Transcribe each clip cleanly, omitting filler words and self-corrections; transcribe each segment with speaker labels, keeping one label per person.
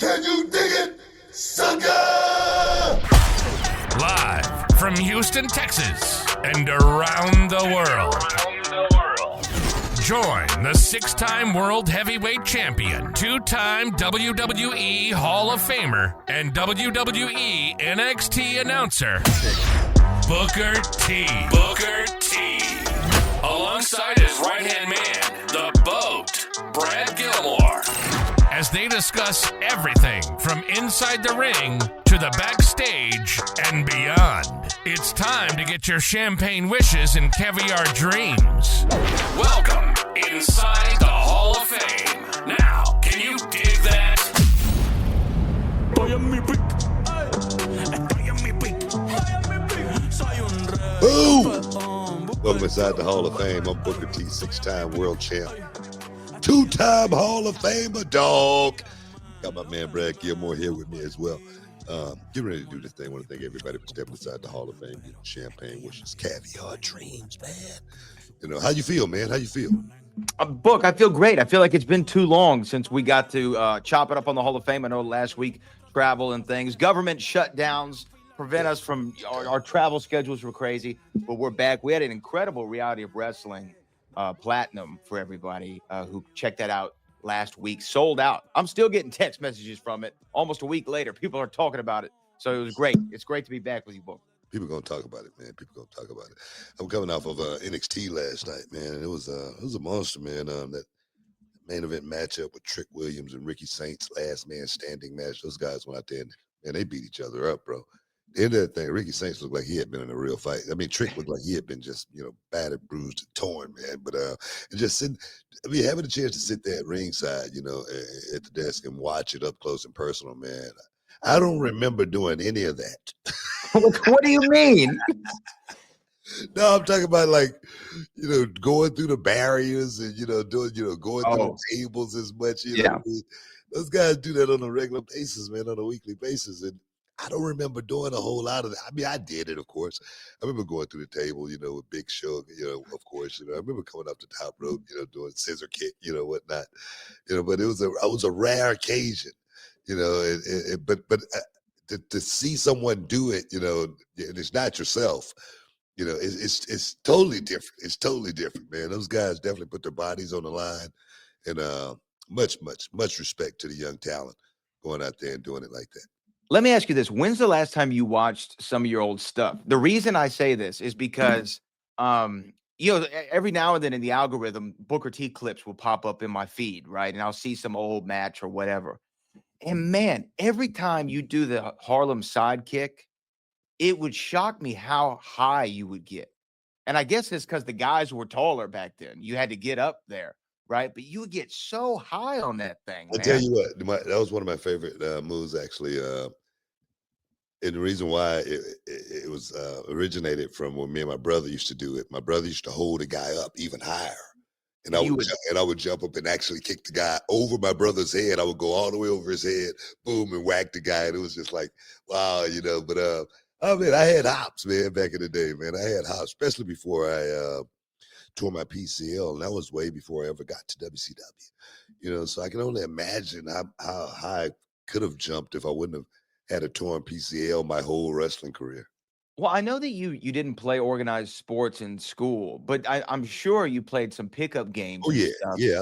Speaker 1: Can you dig it, sucker?
Speaker 2: Live from Houston, Texas, and around the world. Join the 6-time World Heavyweight Champion, 2-time WWE Hall of Famer, and WWE NXT announcer, Booker T. Booker T. Alongside his right-hand man, the BOAT, Brad Gilmore, as they discuss everything from inside the ring to the backstage and beyond. It's time to get your champagne wishes and caviar dreams. Welcome inside the Hall of Fame. Now, can you dig that?
Speaker 1: Boom! Welcome inside the Hall of Fame. I'm Booker T, 6-time world champ, 2-time Hall of Famer, dog. Got my man Brad Gilmore here with me as well. Getting ready to do this thing. I want to thank everybody for stepping inside the Hall of Fame, getting champagne wishes, caviar dreams, man. You know, how you feel, man? How you feel?
Speaker 3: Book, I feel great. I feel like it's been too long since we got to chop it up on the Hall of Fame. I know last week, travel and things, government shutdowns prevent us from, our travel schedules were crazy, but we're back. We had an incredible Reality of Wrestling Platinum for everybody who checked that out last week. Sold out. I'm still getting text messages from it almost a week later. People are talking about it. So it was great. It's great to be back with you, Book.
Speaker 1: People gonna talk about it, man. People gonna talk about it. I'm coming off of NXT last night, man, and it was a monster, man. That main event matchup with Trick Williams and Ricky Saints, last man standing match. Those guys went out there and they beat each other up, bro. The end of that thing, Ricky Saints looked like he had been in a real fight. I mean, Trick looked like he had been just, battered, bruised, and torn, man. But and just sitting, having a chance to sit there at ringside, at the desk and watch it up close and personal, man. I don't remember doing any of that.
Speaker 3: What do you mean?
Speaker 1: No, I'm talking about going through the barriers and going through the tables as much. You know what I mean? Those guys do that on a regular basis, man, on a weekly basis, and I don't remember doing a whole lot of that. I mean, I did it, of course. I remember going through the table, with Big Show, of course. I remember coming up the top rope, doing scissor kick, whatnot. But it was a rare occasion, but to see someone do it, and it's not yourself. It's totally different. It's totally different, man. Those guys definitely put their bodies on the line, and much respect to the young talent going out there and doing it like that.
Speaker 3: Let me ask you this. When's the last time you watched some of your old stuff? The reason I say this is because, every now and then in the algorithm, Booker T clips will pop up in my feed, right? And I'll see some old match or whatever. And man, every time you do the Harlem sidekick, it would shock me how high you would get. And I guess it's because the guys were taller back then. You had to get up there, right? But you would get so high on that thing, man.
Speaker 1: I'll tell you what, that was one of my favorite moves, actually. And the reason why it was originated from when me and my brother used to do it. My brother used to hold a guy up even higher. And I would jump up and actually kick the guy over my brother's head. I would go all the way over his head, boom, and whack the guy. And it was just like, wow, But I had hops, man, back in the day, man. I had hops, especially before I tore my PCL, and that was way before I ever got to WCW. So I can only imagine how high I could have jumped if I wouldn't have had a torn PCL my whole wrestling career.
Speaker 3: Well, I know that you didn't play organized sports in school, but I'm sure you played some pickup games.
Speaker 1: Oh yeah. I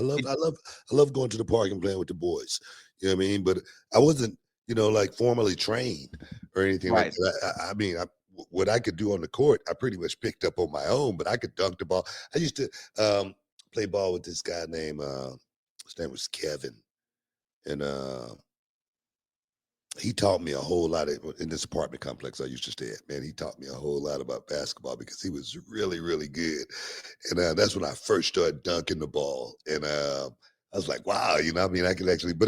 Speaker 1: love going to the park and playing with the boys. You know what I mean? But I wasn't, formally trained or anything like that. What I could do on the court, I pretty much picked up on my own. But I could dunk the ball. I used to play ball with this guy named his name was Kevin, and he taught me a whole lot in this apartment complex I used to stay at. Man, he taught me a whole lot about basketball because he was really, really good. And that's when I first started dunking the ball. And I was like, wow, I could actually, but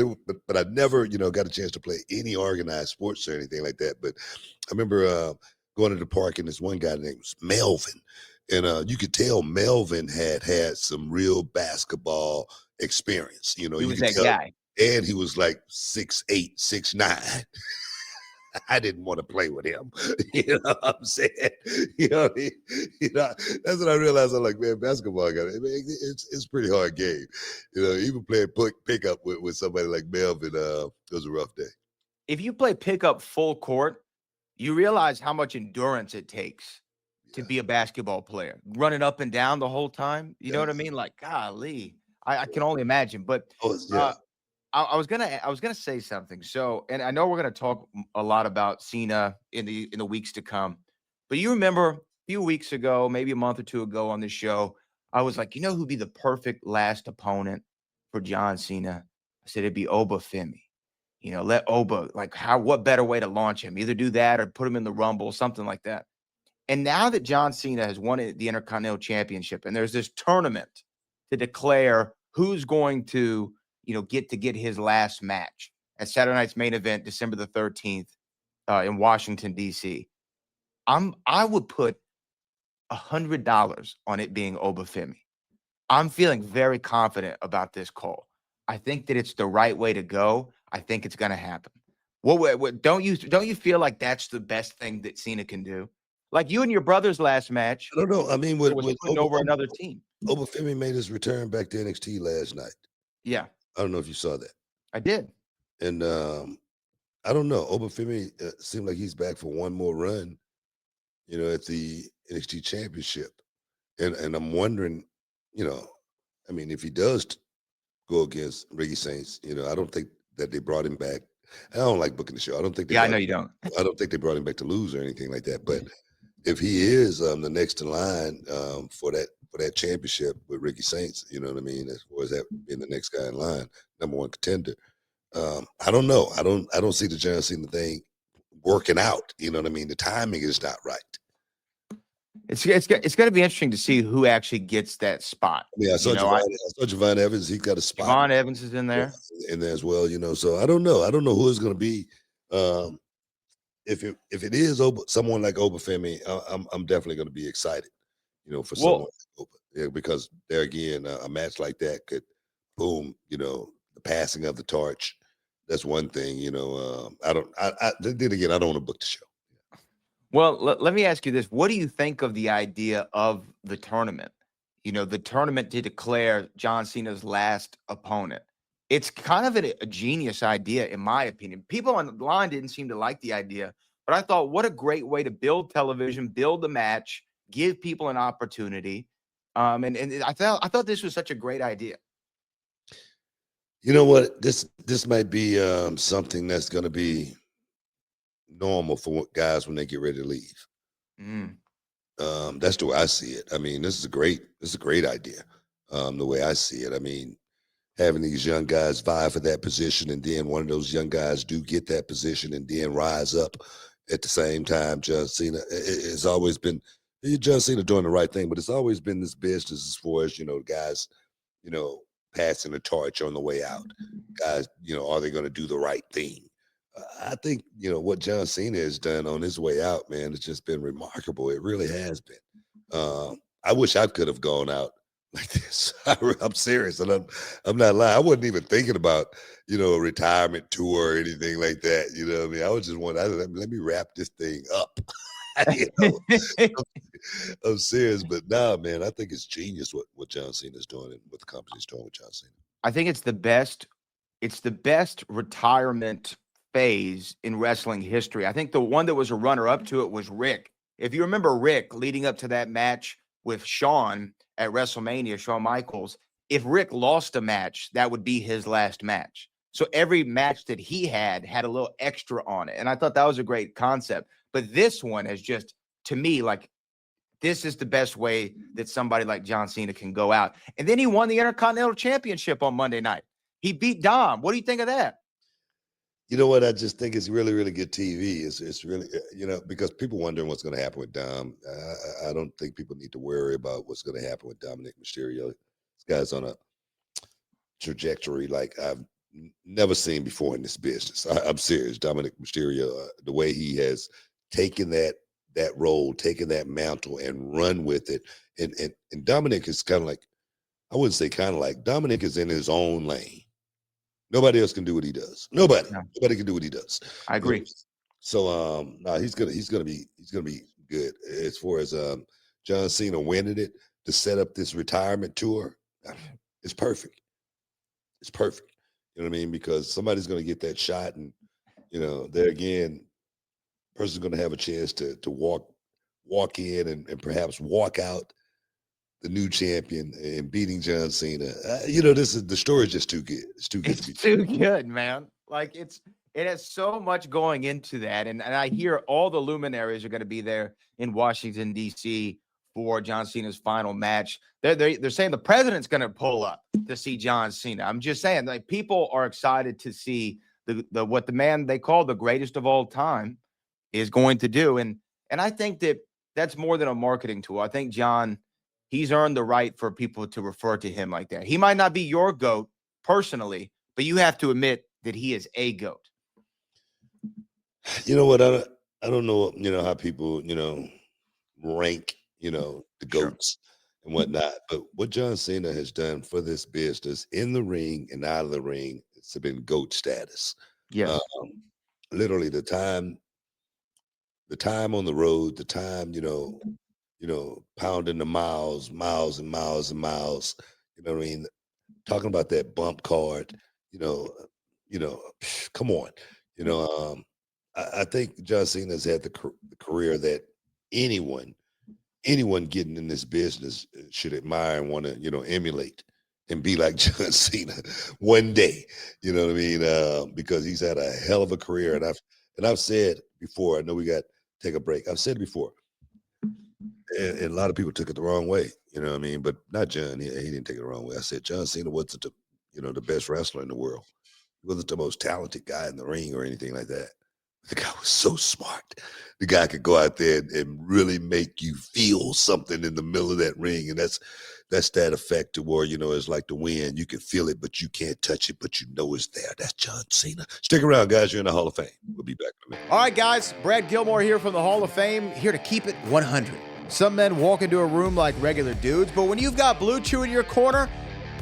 Speaker 1: I never, got a chance to play any organized sports or anything like that. But I remember going to the park, and this one guy named was Melvin. And you could tell Melvin had some real basketball experience.
Speaker 3: He was that guy.
Speaker 1: And he was like 6'8", 6'9". I didn't want to play with him. You know what I'm saying? You know, that's what I realized. I'm like, man, basketball it's pretty hard game. You know, even playing pickup with somebody like Melvin, it was a rough day.
Speaker 3: If you play pickup full court, you realize how much endurance it takes to be a basketball player, running up and down the whole time. You know what I mean? Like, golly, I can only imagine. But I was gonna say something. So, and I know we're gonna talk a lot about Cena in the weeks to come. But you remember a few weeks ago, maybe a month or two ago on this show, I was like, you know who'd be the perfect last opponent for John Cena? I said it'd be Obafemi. You know, let Oba, like, what better way to launch him? Either do that or put him in the Rumble, something like that. And now that John Cena has won the Intercontinental Championship, and there's this tournament to declare who's going to, get his last match at Saturday night's main event, December the 13th, in Washington, D.C. I would put $100 on it being Obafemi. I'm feeling very confident about this call. I think that it's the right way to go. I think it's going to happen. What don't you feel like that's the best thing that Cena can do? Like you and your brother's last match.
Speaker 1: I don't know. I mean, with
Speaker 3: putting over another team.
Speaker 1: Obafemi made his return back to NXT last night.
Speaker 3: Yeah.
Speaker 1: I don't know if you saw that.
Speaker 3: I did.
Speaker 1: And I don't know. Obafemi seemed like he's back for one more run, at the NXT Championship. And I'm wondering, I mean, if he does go against Ricky Saints, I don't think that they brought him back. I don't like booking the show. I don't think.
Speaker 3: I know you don't.
Speaker 1: I don't think they brought him back to lose or anything like that. But if he is the next in line for that championship with Ricky Saints, you know what I mean, as far as that being the next guy in line, number one contender. I don't know. I don't see the John Cena thing working out. You know what I mean? The timing is not right.
Speaker 3: It's going to be interesting to see who actually gets that spot.
Speaker 1: Yeah, I saw Javon Evans. He got a spot.
Speaker 3: Javon Evans is in there.
Speaker 1: In there as well, So I don't know. I don't know who it's going to be. If it is someone like Obafemi, I'm definitely going to be excited. For someone like Oba. Yeah, because there again, a match like that could, boom. The passing of the torch. That's one thing. Then again, I don't want to book the show.
Speaker 3: Well, let me ask you this. What do you think of the idea of the tournament? The tournament to declare John Cena's last opponent. It's kind of a genius idea, in my opinion. People online didn't seem to like the idea, but I thought, what a great way to build television, build the match, give people an opportunity. And I thought this was such a great idea.
Speaker 1: You know what? This might be something that's going to be normal for guys when they get ready to leave. That's the way I see it. I mean, this is a great idea. The way I see it, I mean, having these young guys vie for that position, and then one of those young guys do get that position, and then rise up at the same time. John Cena, it's always been John Cena doing the right thing, but it's always been this business as far as guys, passing the torch on the way out. Guys, are they going to do the right thing? I think, what John Cena has done on his way out, man, it's just been remarkable. It really has been. I wish I could have gone out like this. I'm serious. And I'm not lying. I wasn't even thinking about, a retirement tour or anything like that. You know what I mean? I was just let me wrap this thing up. I'm serious. But nah, man, I think it's genius what John Cena's doing and what the company's doing with John Cena.
Speaker 3: I think it's the best retirement phase in wrestling history. I think the one that was a runner-up to it was Rick. If you remember Rick leading up to that match with Shawn at WrestleMania, Shawn Michaels, if Rick lost a match, that would be his last match. So every match that he had a little extra on it. And I thought that was a great concept. But this one is just, to me, like, this is the best way that somebody like John Cena can go out. And then he won the Intercontinental Championship on Monday night. He beat Dom. What do you think of that?
Speaker 1: You know what? I just think it's really, really good TV. It's really, because people wondering what's going to happen with Dom. I don't think people need to worry about what's going to happen with Dominic Mysterio. This guy's on a trajectory like I've never seen before in this business. I'm serious. Dominic Mysterio, the way he has taken that role, taken that mantle and run with it. And Dominic is kind of like, I wouldn't say kind of like, Dominic is in his own lane. Nobody else can do what he does. Nobody can do what he does.
Speaker 3: I agree.
Speaker 1: So no, he's gonna be good as far as John Cena winning it to set up this retirement tour. It's perfect. It's perfect. You know what I mean? Because somebody's gonna get that shot, and there again, person's gonna have a chance to walk in and perhaps walk out the new champion and beating John Cena. The story is just too good. It's too good to be
Speaker 3: too good, man. Like it has so much going into that. And I hear all the luminaries are going to be there in Washington, D.C. for John Cena's final match. They're saying the president's going to pull up to see John Cena. I'm just saying, like, people are excited to see the what the man they call the greatest of all time is going to do. And I think that's more than a marketing tool. I think John, he's earned the right for people to refer to him like that. He might not be your GOAT personally, but you have to admit that he is a GOAT.
Speaker 1: You know what? I don't know, how people, rank, the GOATs and whatnot. But what John Cena has done for this business in the ring and out of the ring, it's been GOAT status.
Speaker 3: Yeah.
Speaker 1: Literally the time on the road, the time, pounding the miles and miles and miles, you know what I mean? Talking about that bump card, come on, I think John Cena has had the career that anyone getting in this business should admire and want to, emulate and be like John Cena one day, you know what I mean? Because he's had a hell of a career. And I've said before, I know we got to take a break. I've said it before, and a lot of people took it the wrong way, you know what I mean? But not John. He didn't take it the wrong way. I said John Cena wasn't the best wrestler in the world. He wasn't the most talented guy in the ring or anything like that. The guy was so smart. The guy could go out there and really make you feel something in the middle of that ring. And that's that effect to where, it's like the wind. You can feel it, but you can't touch it, but you know it's there. That's John Cena. Stick around, guys. You're in the Hall of Fame. We'll be back in a minute.
Speaker 4: All right, guys. Brad Gilmore here from the Hall of Fame, here to keep it 100. Some men walk into a room like regular dudes, but when you've got Blue Chew in your corner,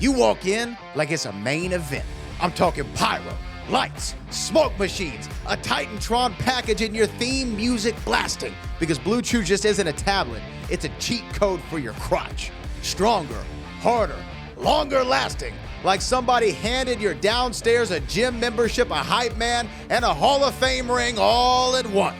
Speaker 4: you walk in like it's a main event. I'm talking pyro, lights, smoke machines, a Titantron package, and your theme music blasting. Because Blue Chew just isn't a tablet, it's a cheat code for your crotch. Stronger, harder, longer lasting. Like somebody handed your downstairs a gym membership, a hype man, and a Hall of Fame ring all in one.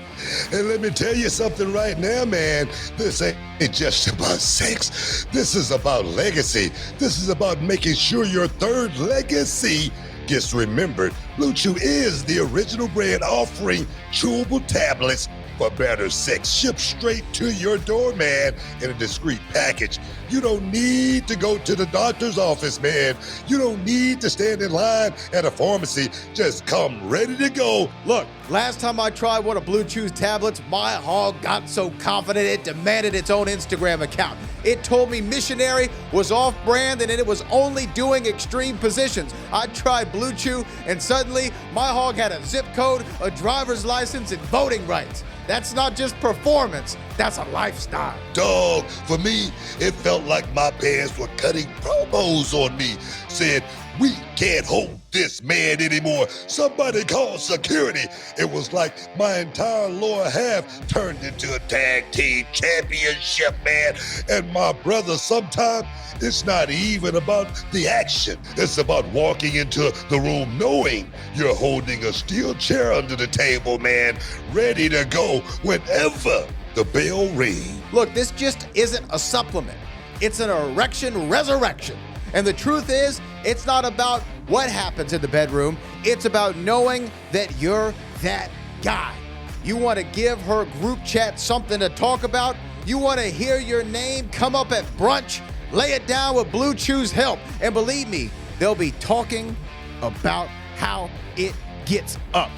Speaker 1: And let me tell you something right now, man. This ain't just about sex. This is about legacy. This is about making sure your third legacy gets remembered. Blue Chew is the original brand offering chewable tablets for better sex, shipped straight to your door, man, in a discreet package. You don't need to go to the doctor's office, man. You don't need to stand in line at a pharmacy. Just come ready to go.
Speaker 4: Look, last time I tried one of Blue Chew's tablets, my hog got so confident it demanded its own Instagram account. It told me missionary was off-brand and it was only doing extreme positions. I tried Blue Chew and suddenly my hog had a zip code, a driver's license, and voting rights. That's not just performance, that's a lifestyle.
Speaker 1: Dog, for me, it felt like my parents were cutting promos on me, saying, "We can't hold this man anymore. Somebody call security." It was like my entire lower half turned into a tag team championship, man. And my brother, sometimes it's not even about the action. It's about walking into the room knowing you're holding a steel chair under the table, man, ready to go whenever the bell rings.
Speaker 4: Look, this just isn't a supplement. It's an erection resurrection. And the truth is, it's not about what happens in the bedroom. It's about knowing that you're that guy. You want to give her group chat something to talk about? You want to hear your name come up at brunch? Lay it down with Blue Chew's help. And believe me, they'll be talking about how it gets up.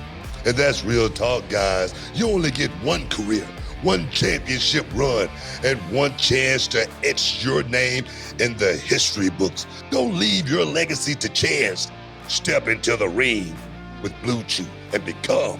Speaker 1: And that's real talk, guys. You only get one career, one championship run, and one chance to etch your name in the history books. Don't leave your legacy to chance. Step into the ring with Blue Chew and become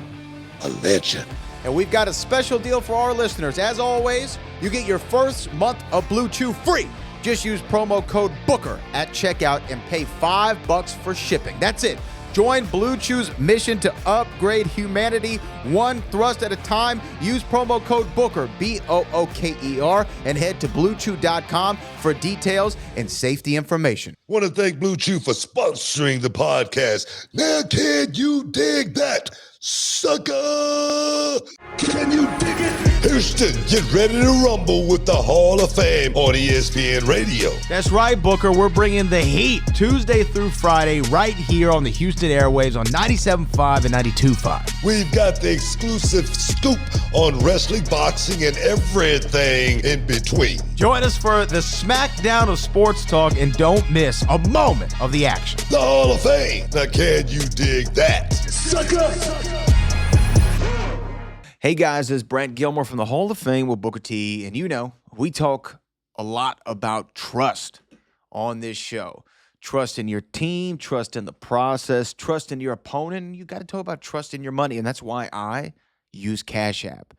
Speaker 1: a legend.
Speaker 4: And we've got a special deal for our listeners. As always, you get your first month of Blue Chew free. Just use promo code BOOKER at checkout and pay $5 for shipping. That's it. Join Blue Chew's mission to upgrade humanity one thrust at a time. Use promo code Booker, BOOKER, and head to BlueChew.com for details and safety information.
Speaker 1: Want to thank Blue Chew for sponsoring the podcast. Now, can you dig that, sucker? Can you dig it? Houston, get ready to rumble with the Hall of Fame on ESPN Radio.
Speaker 4: That's right, Booker. We're bringing the heat Tuesday through Friday right here on the Houston airwaves on 97.5 and 92.5.
Speaker 1: We've got the exclusive scoop on wrestling, boxing, and everything in between.
Speaker 4: Join us for the smackdown of sports talk and don't miss a moment of the action.
Speaker 1: The Hall of Fame. Now, can you dig that, sucker?
Speaker 4: Hey guys, it's Brad Gilmore from the Hall of Fame with Booker T, and you know, we talk a lot about trust on this show. Trust in your team, trust in the process, trust in your opponent, and you got to talk about trust in your money, and that's why I use Cash App.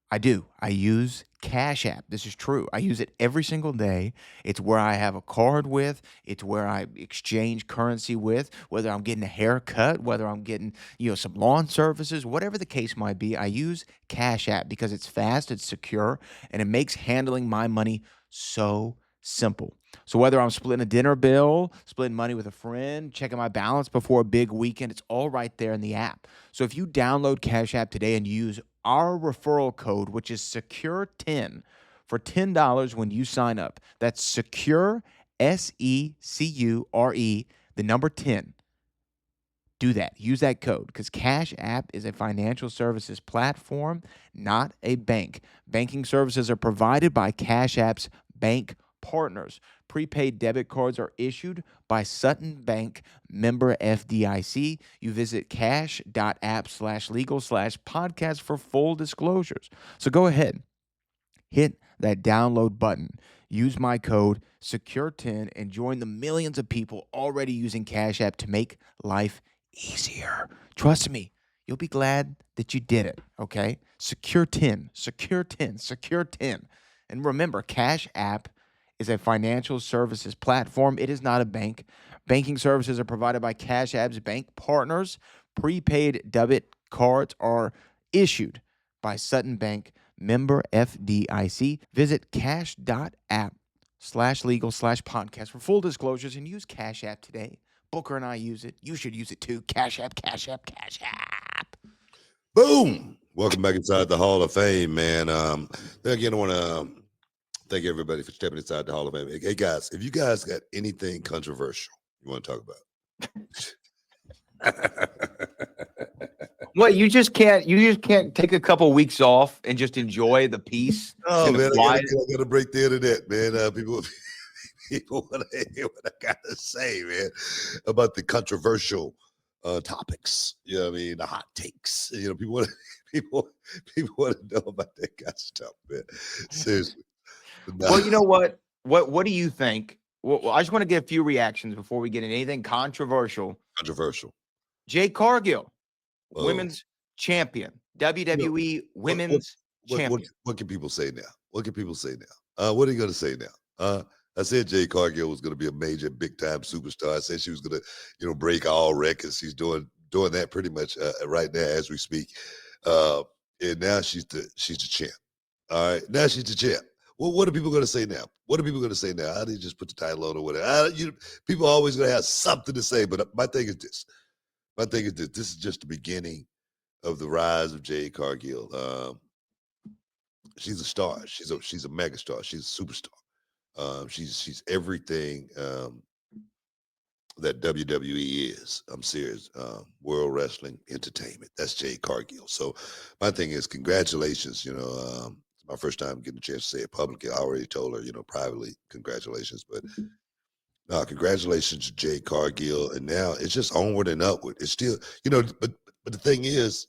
Speaker 4: I do. I use Cash App. This is true. I use it every single day. It's where I have a card with. It's where I exchange currency with, whether I'm getting a haircut, whether I'm getting, some lawn services, whatever the case might be. I use Cash App because it's fast, it's secure, and it makes handling my money so simple. So whether I'm splitting a dinner bill, splitting money with a friend, checking my balance before a big weekend, it's all right there in the app. So if you download Cash App today and use our referral code, which is SECURE10, for $10 when you sign up. That's SECURE, SECURE, the number 10. Do that. Use that code because Cash App is a financial services platform, not a bank. Banking services are provided by Cash App's bank partners. Prepaid debit cards are issued by Sutton Bank, member FDIC. You visit cash.app/legal/podcast for full disclosures. So go ahead, hit that download button. Use my code SECURE10 and join the millions of people already using Cash App to make life easier. Trust me, you'll be glad that you did it, okay? SECURE10, SECURE10, SECURE10. And remember, Cash App is a financial services platform. It is not a bank. Banking services are provided by Cash App's bank partners. Prepaid debit cards are issued by Sutton Bank, member FDIC. Visit cash.app/legal/podcast for full disclosures and use Cash App today. Booker and I use it. You should use it too. Cash App, Cash App, Cash App.
Speaker 1: Boom. Welcome back inside the Hall of Fame, man. Again, I want to thank everybody for stepping inside the Hall of Fame. Hey, guys, if you guys got anything controversial you want to talk about.
Speaker 3: What, you just can't take a couple weeks off and just enjoy the peace?
Speaker 1: Oh, man, I gotta break the internet, man. People want to hear what I gotta say, man, about the controversial topics. You know what I mean? The hot takes. People want to know about that kind of stuff, man. Seriously.
Speaker 3: Well, you know what? What do you think? Well, I just want to get a few reactions before we get into anything controversial. Jade Cargill, women's champion, WWE women's champion.
Speaker 1: What can people say now? What are you going to say now? I said Jade Cargill was going to be a major, big-time superstar. I said she was going to, break all records. She's doing that pretty much right now as we speak. And now she's the champ. All right, now she's the champ. Well, what are people going to say now? How do you just put the title on or whatever? People are always going to have something to say, but my thing is this. This is just the beginning of the rise of Jade Cargill. She's a star. She's a mega star. She's a superstar. She's everything that WWE is. I'm serious. World Wrestling Entertainment. That's Jade Cargill. So my thing is, congratulations. It's my first time getting a chance to say it publicly. I already told her, privately, congratulations. But congratulations to Jade Cargill. And now it's just onward and upward. It's still, but the thing is,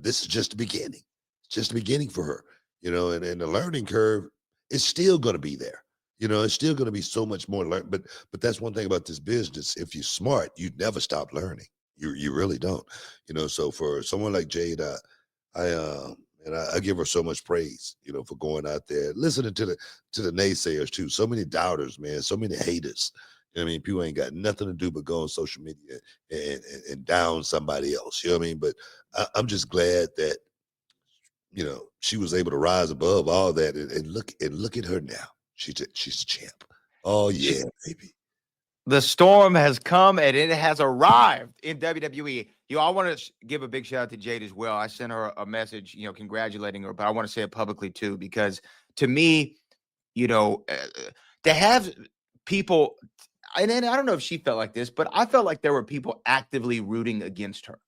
Speaker 1: this is just the beginning. It's just the beginning for her, and the learning curve is still going to be there. It's still going to be so much more learn. But that's one thing about this business. If you're smart, you never stop learning. You really don't. So for someone like Jade, I give her so much praise, for going out there, listening to the naysayers too. So many doubters, man. So many haters, I mean, people ain't got nothing to do but go on social media and down somebody else. You know what I mean? But I'm just glad that she was able to rise above all that and look at her now. She's a champ. Oh yeah, baby.
Speaker 3: The storm has come and it has arrived in WWE. I want to give a big shout out to Jade as well. I sent her a message, congratulating her, but I want to say it publicly too, because to me, to have people, and I don't know if she felt like this, but I felt like there were people actively rooting against her,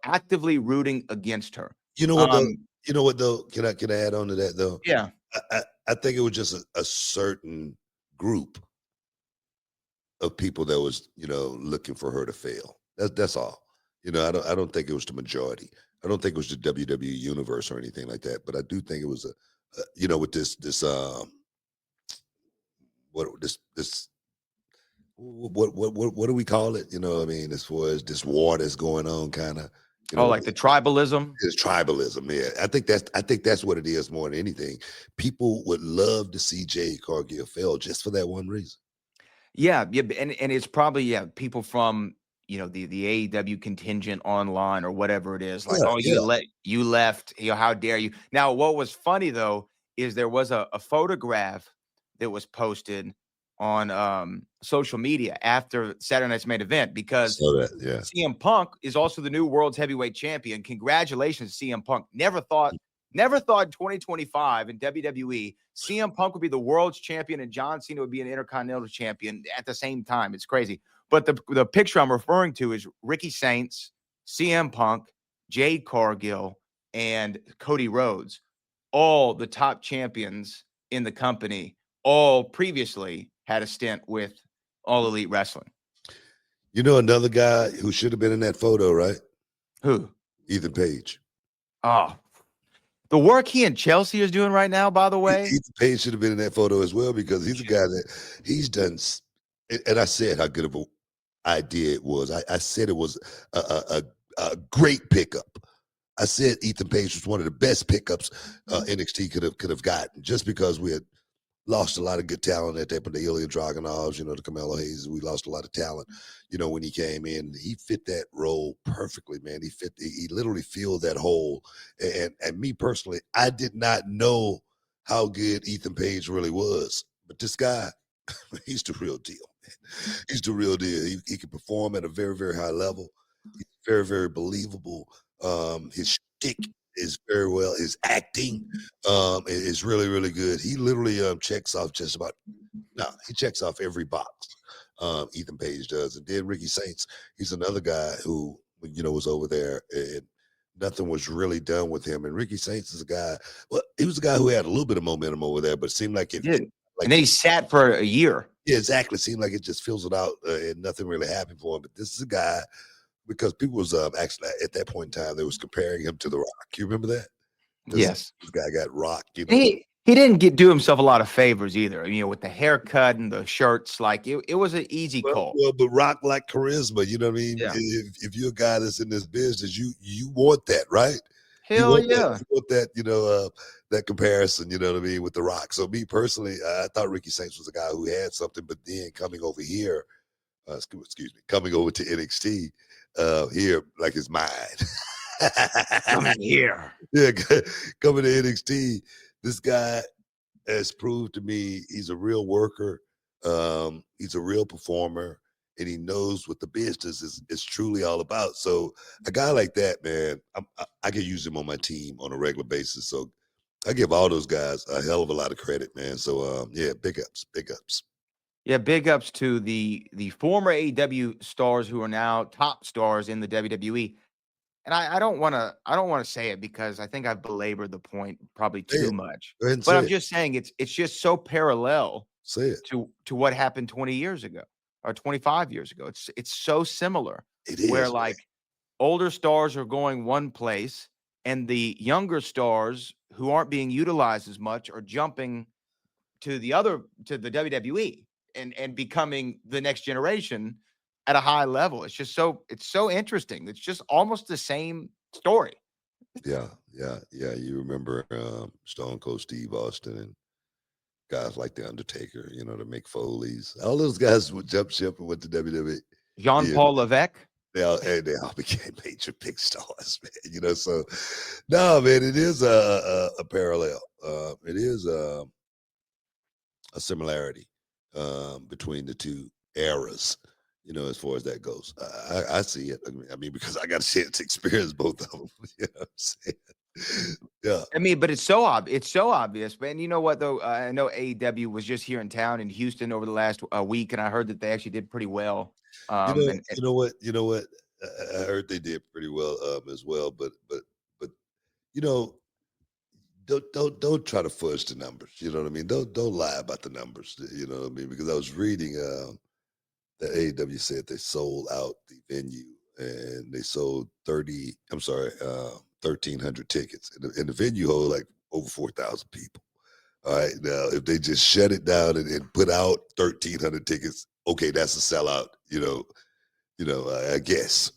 Speaker 3: actively rooting against her.
Speaker 1: You know what though? You know what though? Can I add on to that though?
Speaker 3: Yeah.
Speaker 1: I think it was just a certain group of people that was, looking for her to fail. That's all. I don't think it was the majority. I don't think it was the WWE universe or anything like that. But I do think it was with this what do we call it? I mean, as far as this war that's going on, kind of.
Speaker 3: Like the tribalism.
Speaker 1: It's tribalism, yeah. I think that's what it is more than anything. People would love to see Jade Cargill fail just for that one reason.
Speaker 3: Yeah, and it's probably people from the AEW contingent online or whatever it is. Like, you left, how dare you? Now, what was funny though is there was a photograph that was posted on social media after Saturday night's main event, because CM Punk is also the new world's heavyweight champion. Congratulations, CM Punk. Never thought in 2025 in WWE, CM Punk would be the world's champion and John Cena would be an intercontinental champion at the same time. It's crazy. But the picture I'm referring to is Ricky Saints, CM Punk, Jade Cargill, and Cody Rhodes, all the top champions in the company, all previously had a stint with All Elite Wrestling.
Speaker 1: Another guy who should have been in that photo, right?
Speaker 3: Who?
Speaker 1: Ethan Page.
Speaker 3: Oh, the work he and Chelsea is doing right now, by the way.
Speaker 1: Ethan Page should have been in that photo as well, because he's a guy that he's done. And I said how good of an idea it was. I said it was a great pickup. I said Ethan Page was one of the best pickups NXT could have gotten, just because we had lost a lot of good talent at that, but the Ilya Dragunovs, the Carmelo Hayes, we lost a lot of talent, when he came in. He fit that role perfectly, man. He literally filled that hole. And me personally, I did not know how good Ethan Page really was. But this guy, he's the real deal, man. He's the real deal. He can perform at a very, very high level. He's very, very believable. His shtick is very well. His acting is really, really good. He literally checks off he checks off every box. Ethan Page does. And then Ricky Saints, he's another guy who, was over there and nothing was really done with him. And Ricky Saints is a guy, he was a guy who had a little bit of momentum over there, but it seemed like
Speaker 3: and then he sat for a year.
Speaker 1: Yeah, exactly. It seemed like it just fizzled out and nothing really happened for him. But this is a guy, because people was actually at that point in time, they was comparing him to The Rock. You remember that?
Speaker 3: Yes.
Speaker 1: This guy got rocked.
Speaker 3: He didn't do himself a lot of favors either. With the haircut and the shirts, like it was an easy call.
Speaker 1: Well, but Rock like charisma. You know what I mean?
Speaker 3: Yeah.
Speaker 1: If you're a guy that's in this business, you want that, right?
Speaker 3: Hell yeah.
Speaker 1: You want that, that comparison, you know what I mean, with The Rock. So me personally, I thought Ricky Saints was a guy who had something, but then coming over here, coming over to NXT, here, like his mind.
Speaker 3: Coming here.
Speaker 1: Yeah, coming to NXT, this guy has proved to me he's a real worker. He's a real performer, and he knows what the business is truly all about. So a guy like that, man, I can use him on my team on a regular basis. So I give all those guys a hell of a lot of credit, man. So yeah, big ups.
Speaker 3: Yeah, big ups to the former AEW stars who are now top stars in the WWE. And I don't want to say it because I think I've belabored the point probably too much. But I'm just saying it's just so parallel to what happened 20 years ago or 25 years ago. It's so similar.
Speaker 1: It is,
Speaker 3: where like older stars are going one place and the younger stars who aren't being utilized as much are jumping to the WWE and becoming the next generation at a high level. It's so interesting. It's just almost the same story.
Speaker 1: Yeah. You remember Stone Cold Steve Austin and guys like The Undertaker, you know, to make Foley's. All those guys would jump ship and went to WWE.
Speaker 3: Jean-Paul Levesque.
Speaker 1: They all became major big stars, man. You know, so no, man, it is a parallel. It is a similarity between the two eras. You know, as far as that goes, I see it. I mean, because I got a chance to experience both of them. You know what I'm saying? Yeah.
Speaker 3: I mean, but it's so obvious, man. You know what though? I know AEW was just here in town in Houston over the last week, and I heard that they actually did pretty well.
Speaker 1: You know what? I heard they did pretty well as well, but you know, don't try to fudge the numbers. You know what I mean? Don't lie about the numbers. You know what I mean? Because I was reading that AEW said they sold out the venue and they sold 1,300 tickets, and the venue hold like over 4,000 people. All right, now if they just shut it down and put out 1,300 tickets, okay, that's a sellout. I guess,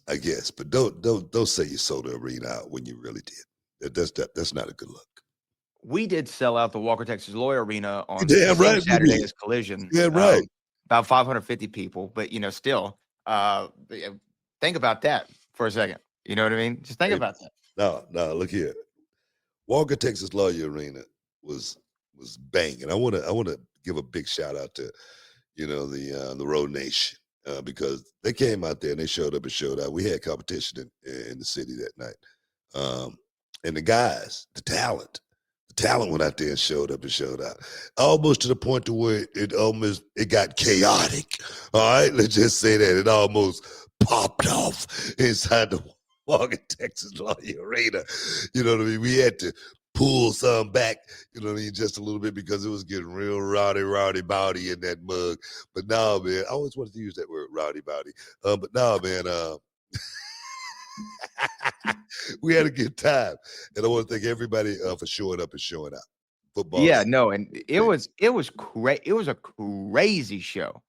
Speaker 1: but don't say you sold the arena out when you really did. That's not a good look.
Speaker 3: We did sell out the Walker Texas Lawyer Arena on
Speaker 1: Saturday
Speaker 3: as Collision.
Speaker 1: Yeah, right.
Speaker 3: About 550 people, but still, think about that for a second. You know what I mean? Just think about that.
Speaker 1: No, look here. Walker Texas Lawyer Arena was banging. I want to give a big shout out to, the Road Nation. Because they came out there and they showed up and showed out. We had competition in the city that night. And the guys, the talent went out there and showed up and showed out. Almost to the point to where it got chaotic. All right, let's just say that. It almost popped off inside the Walker Texas Lawyer Arena. You know what I mean? We had to pull some back, just a little bit because it was getting real rowdy bowdy in that mug. But now, man, I always wanted to use that word, rowdy bowdy. But now, man, we had a good time, and I want to thank everybody for showing up and showing out. Football.
Speaker 3: Yeah, no, and it was great. It was a crazy show.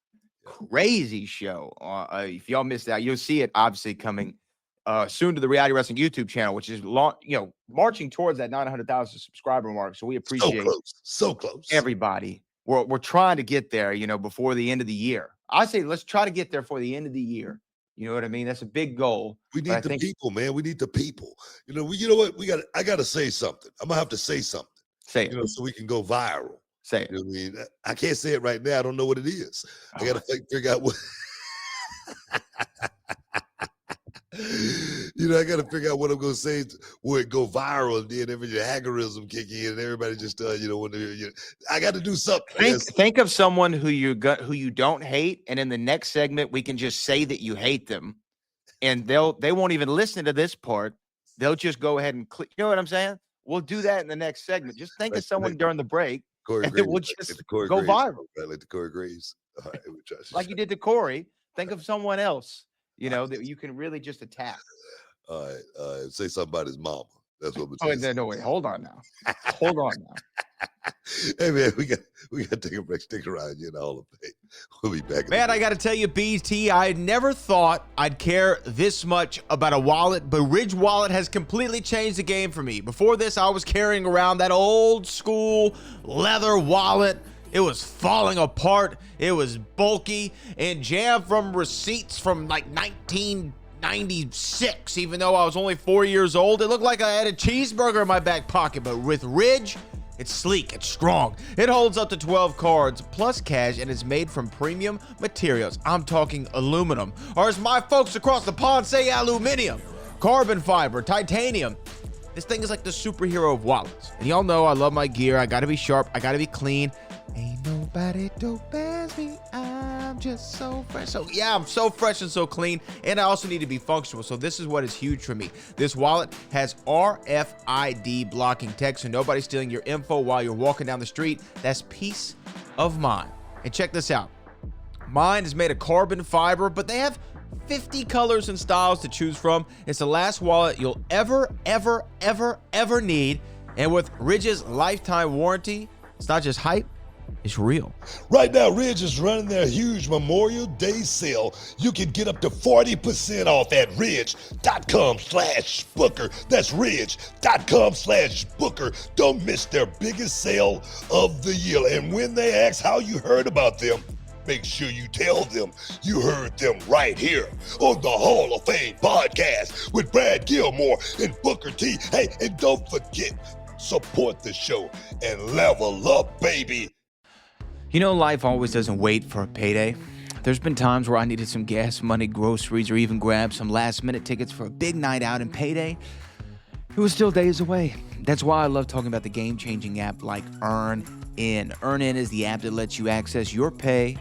Speaker 3: Crazy show. If y'all missed that, you'll see it obviously coming soon to the Reality Wrestling YouTube channel, which is marching towards that 900,000 subscriber mark. So we appreciate
Speaker 1: so close
Speaker 3: everybody. We're trying to get there, before the end of the year. I say let's try to get there for the end of the year. You know what I mean? That's a big goal.
Speaker 1: We need people, man. We need the people. You know what? I gotta say something. I'm gonna have to say something.
Speaker 3: Say it.
Speaker 1: So we can go viral.
Speaker 3: Say it.
Speaker 1: You know what I mean? I can't say it right now. I don't know what it is. I gotta figure out what I got to figure out what I'm going to say where it go viral, and then every algorithm kick in, and everybody just, I got to do something.
Speaker 3: Think of someone who you don't hate, and in the next segment we can just say that you hate them, and they won't even listen to this part. They'll just go ahead and click. You know what I'm saying? We'll do that in the next segment. Just think of someone during the break, and then we'll just go viral.
Speaker 1: Like the Corey Graves. All right,
Speaker 3: like you did to Corey. Think of someone else. That you can really just attack.
Speaker 1: All right. Say something about his mama. That's what
Speaker 3: we're saying. No, wait. Hold on now.
Speaker 1: Hey, man, we got to take a break. Stick around. All of it. We'll be back.
Speaker 4: Man, I got to tell you, BT, I never thought I'd care this much about a wallet, but Ridge Wallet has completely changed the game for me. Before this, I was carrying around that old school leather wallet. It was falling apart. It was bulky and jammed from receipts from like 1996. Even though I was only 4 years old, it looked like I had a cheeseburger in my back pocket. But with Ridge, it's sleek, it's strong. It holds up to 12 cards plus cash, and it's made from premium materials. I'm talking aluminum, or as my folks across the pond say, aluminium, carbon fiber, titanium. This thing is like the superhero of wallets. And y'all know I love my gear. I gotta be sharp, I gotta be clean. Ain't nobody dope as me. I'm just so fresh. So yeah, I'm so fresh and so clean, and I also need to be functional. So this is what is huge for me. This wallet has RFID blocking tech, so nobody's stealing your info while you're walking down the street. That's peace of mind. And check this out. Mine is made of carbon fiber, but they have 50 colors and styles to choose from. It's the last wallet you'll ever need. And with Ridge's lifetime warranty, it's not just hype, is real.
Speaker 1: Right now, Ridge is running their huge Memorial Day sale. You can get up to 40% off at ridge.com/Booker. That's ridge.com/Booker. Don't miss their biggest sale of the year. And when they ask how you heard about them, make sure you tell them you heard them right here on the Hall of Fame podcast with Brad Gilmore and Booker T. Hey, and don't forget, support the show and level up, baby.
Speaker 4: You know, life always doesn't wait for a payday. There's been times where I needed some gas money, groceries, or even grab some last-minute tickets for a big night out, and payday, it was still days away. That's why I love talking about the game-changing app like Earn In. Earn In is the app that lets you access your pay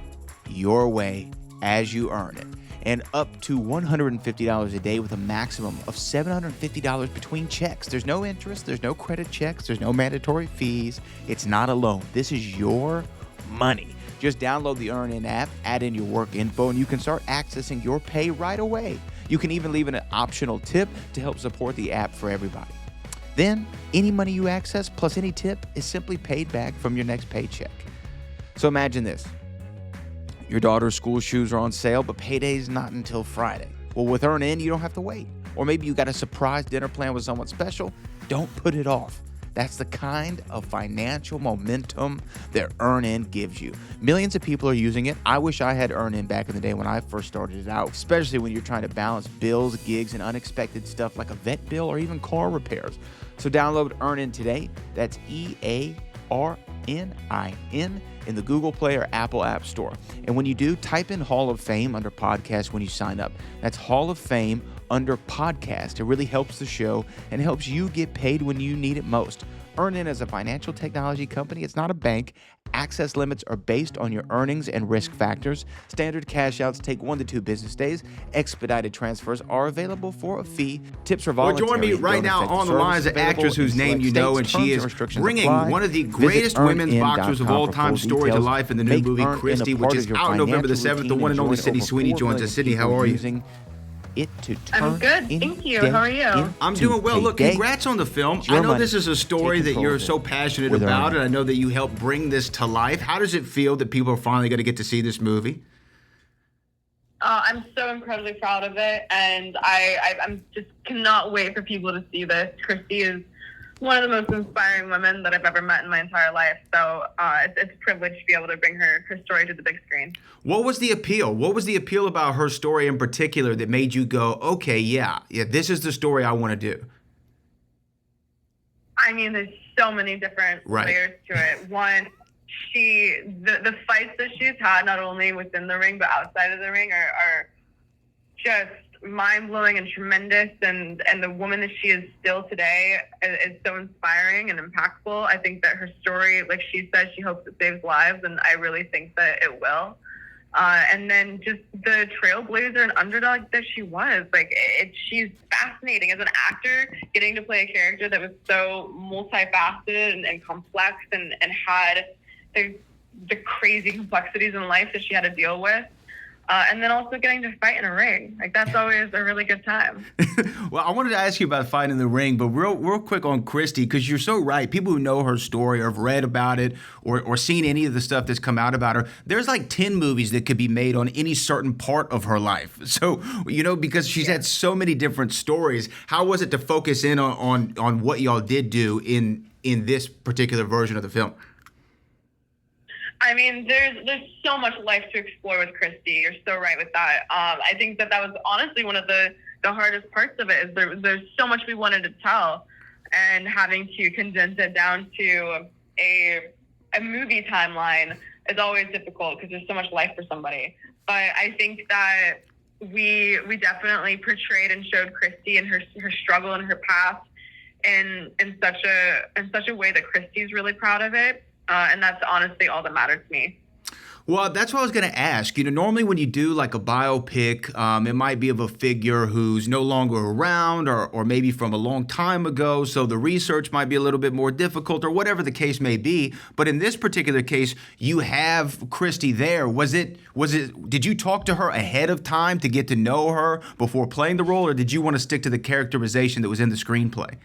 Speaker 4: your way as you earn it, and up to $150 a day with a maximum of $750 between checks. There's no interest, there's no credit checks, there's no mandatory fees. It's not a loan. This is your money. Just download the Earn In app, add in your work info, and you can start accessing your pay right away. You can even leave an optional tip to help support the app for everybody. Then, any money you access plus any tip is simply paid back from your next paycheck. So imagine this. Your daughter's school shoes are on sale, but payday's not until Friday. Well, with Earn In, you don't have to wait. Or maybe you got a surprise dinner plan with someone special. Don't put it off. That's the kind of financial momentum that Earn In gives you. Millions of people are using it. I wish I had Earn In back in the day when I first started it out, especially when you're trying to balance bills, gigs, and unexpected stuff like a vet bill or even car repairs. So download Earn In today. That's EARNIN in the Google Play or Apple App Store. And when you do, type in Hall of Fame under podcast when you sign up. That's Hall of Fame under podcast. It really helps the show and helps you get paid when you need it most. Earn In is a financial technology company. It's not a bank. Access limits are based on your earnings and risk factors. Standard cash outs take 1 to 2 business days. Expedited transfers are available for a fee. Tips are voluntary.
Speaker 3: Well, join me right now on the line is an actress whose name you know, and she is bringing one of the greatest women's boxers of all time story to life in the new movie Christy, which is out November the 7th. The one and only Sydney Sweeney joins us. Sydney, how are you?
Speaker 4: It to turn
Speaker 5: I'm good, thank you. How are you?
Speaker 3: I'm doing well. Look, congrats on the film. I know this is a story that you're so passionate about, and I know that you helped bring this to life. How does it feel that people are finally going to get to see this movie?
Speaker 5: I'm so incredibly proud of it, and I'm just cannot wait for people to see this. Christy is one of the most inspiring women that I've ever met in my entire life. So it's a privilege to be able to bring her story to the big screen.
Speaker 3: What was the appeal? What was the appeal about her story in particular that made you go, okay, yeah, this is the story I want to do?
Speaker 5: I mean, there's so many different layers to it. One, the fights that she's had, not only within the ring, but outside of the ring are just mind-blowing and tremendous, and the woman that she is still today is so inspiring and impactful. I think that her story, like she says, she hopes it saves lives, and I really think that it will. And then just the trailblazer and underdog that she was, she's fascinating as an actor, getting to play a character that was so multifaceted and complex and had the crazy complexities in life that she had to deal with. And then also getting to fight in a ring. That's always a really good time.
Speaker 3: Well, I wanted to ask you about fighting in the ring, but real quick on Christy, because you're so right. People who know her story or have read about it or seen any of the stuff that's come out about her, there's like 10 movies that could be made on any certain part of her life. So, because she's had so many different stories, how was it to focus in on what y'all did do in this particular version of the film?
Speaker 5: I mean, there's so much life to explore with Christy. You're so right with that. I think that was honestly one of the hardest parts of it is there's so much we wanted to tell, and having to condense it down to a movie timeline is always difficult because there's so much life for somebody. But I think that we definitely portrayed and showed Christy and her struggle and her past in such a way that Christy's really proud of it. And that's honestly all that mattered to me.
Speaker 3: Well, that's what I was going to ask. Normally when you do like a biopic, it might be of a figure who's no longer around or maybe from a long time ago. So the research might be a little bit more difficult or whatever the case may be. But in this particular case, you have Christy there. Did you talk to her ahead of time to get to know her before playing the role, or did you want to stick to the characterization that was in the screenplay?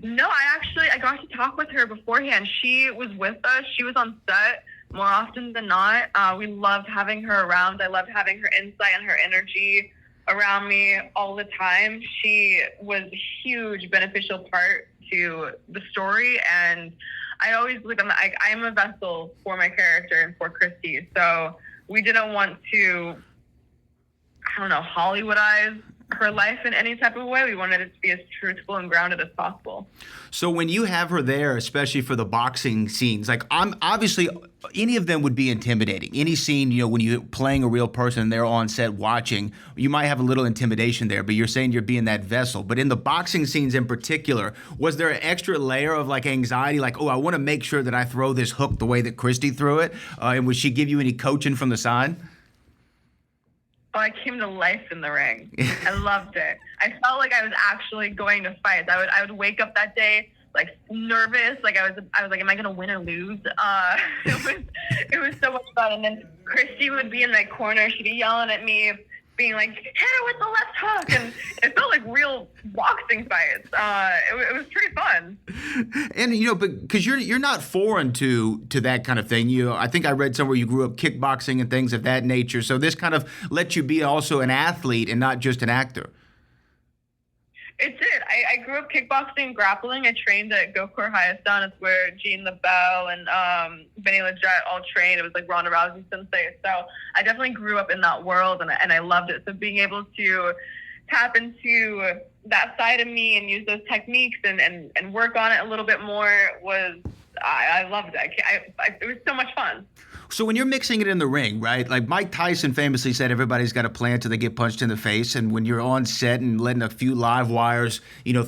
Speaker 5: No, I got to talk with her beforehand. She was with us. She was on set more often than not. We loved having her around. I loved having her insight and her energy around me all the time. She was a huge beneficial part to the story, and I always believe I'm a vessel for my character and for Christy. So we didn't want to, Hollywoodize her life in any type of way. We wanted it to be as truthful and grounded as possible.
Speaker 4: So when you have her there, especially for the boxing scenes, like I'm obviously any of them would be intimidating. Any scene, when you're playing a real person and they're on set watching, you might have a little intimidation there, but you're saying you're being that vessel. But in the boxing scenes in particular, was there an extra layer of like anxiety? Like, oh, I want to make sure that I throw this hook the way that Christy threw it. And would she give you any coaching from the side?
Speaker 5: Oh, I came to life in the ring. I loved it. I felt like I was actually going to fight. I would wake up that day like nervous, like I was like, am I gonna win or lose? It was so much fun. And then Christy would be in my corner. She'd be yelling at me, being like, hit her with the left hook, and it felt like real boxing fights. It was pretty fun.
Speaker 4: And but because you're not foreign to that kind of thing. I think I read somewhere you grew up kickboxing and things of that nature. So this kind of lets you be also an athlete and not just an actor.
Speaker 5: It did. I grew up kickboxing and grappling. I trained at Gokor Hayastan. It's where Gene LaBelle and Vinny Leggett all trained. It was like Ronda Rousey sensei. So I definitely grew up in that world, and I loved it. So being able to tap into that side of me and use those techniques and work on it a little bit more I loved it. It was so much fun.
Speaker 4: So when you're mixing it in the ring, right? Like Mike Tyson famously said, everybody's got a plan till they get punched in the face. And when you're on set and letting a few live wires, get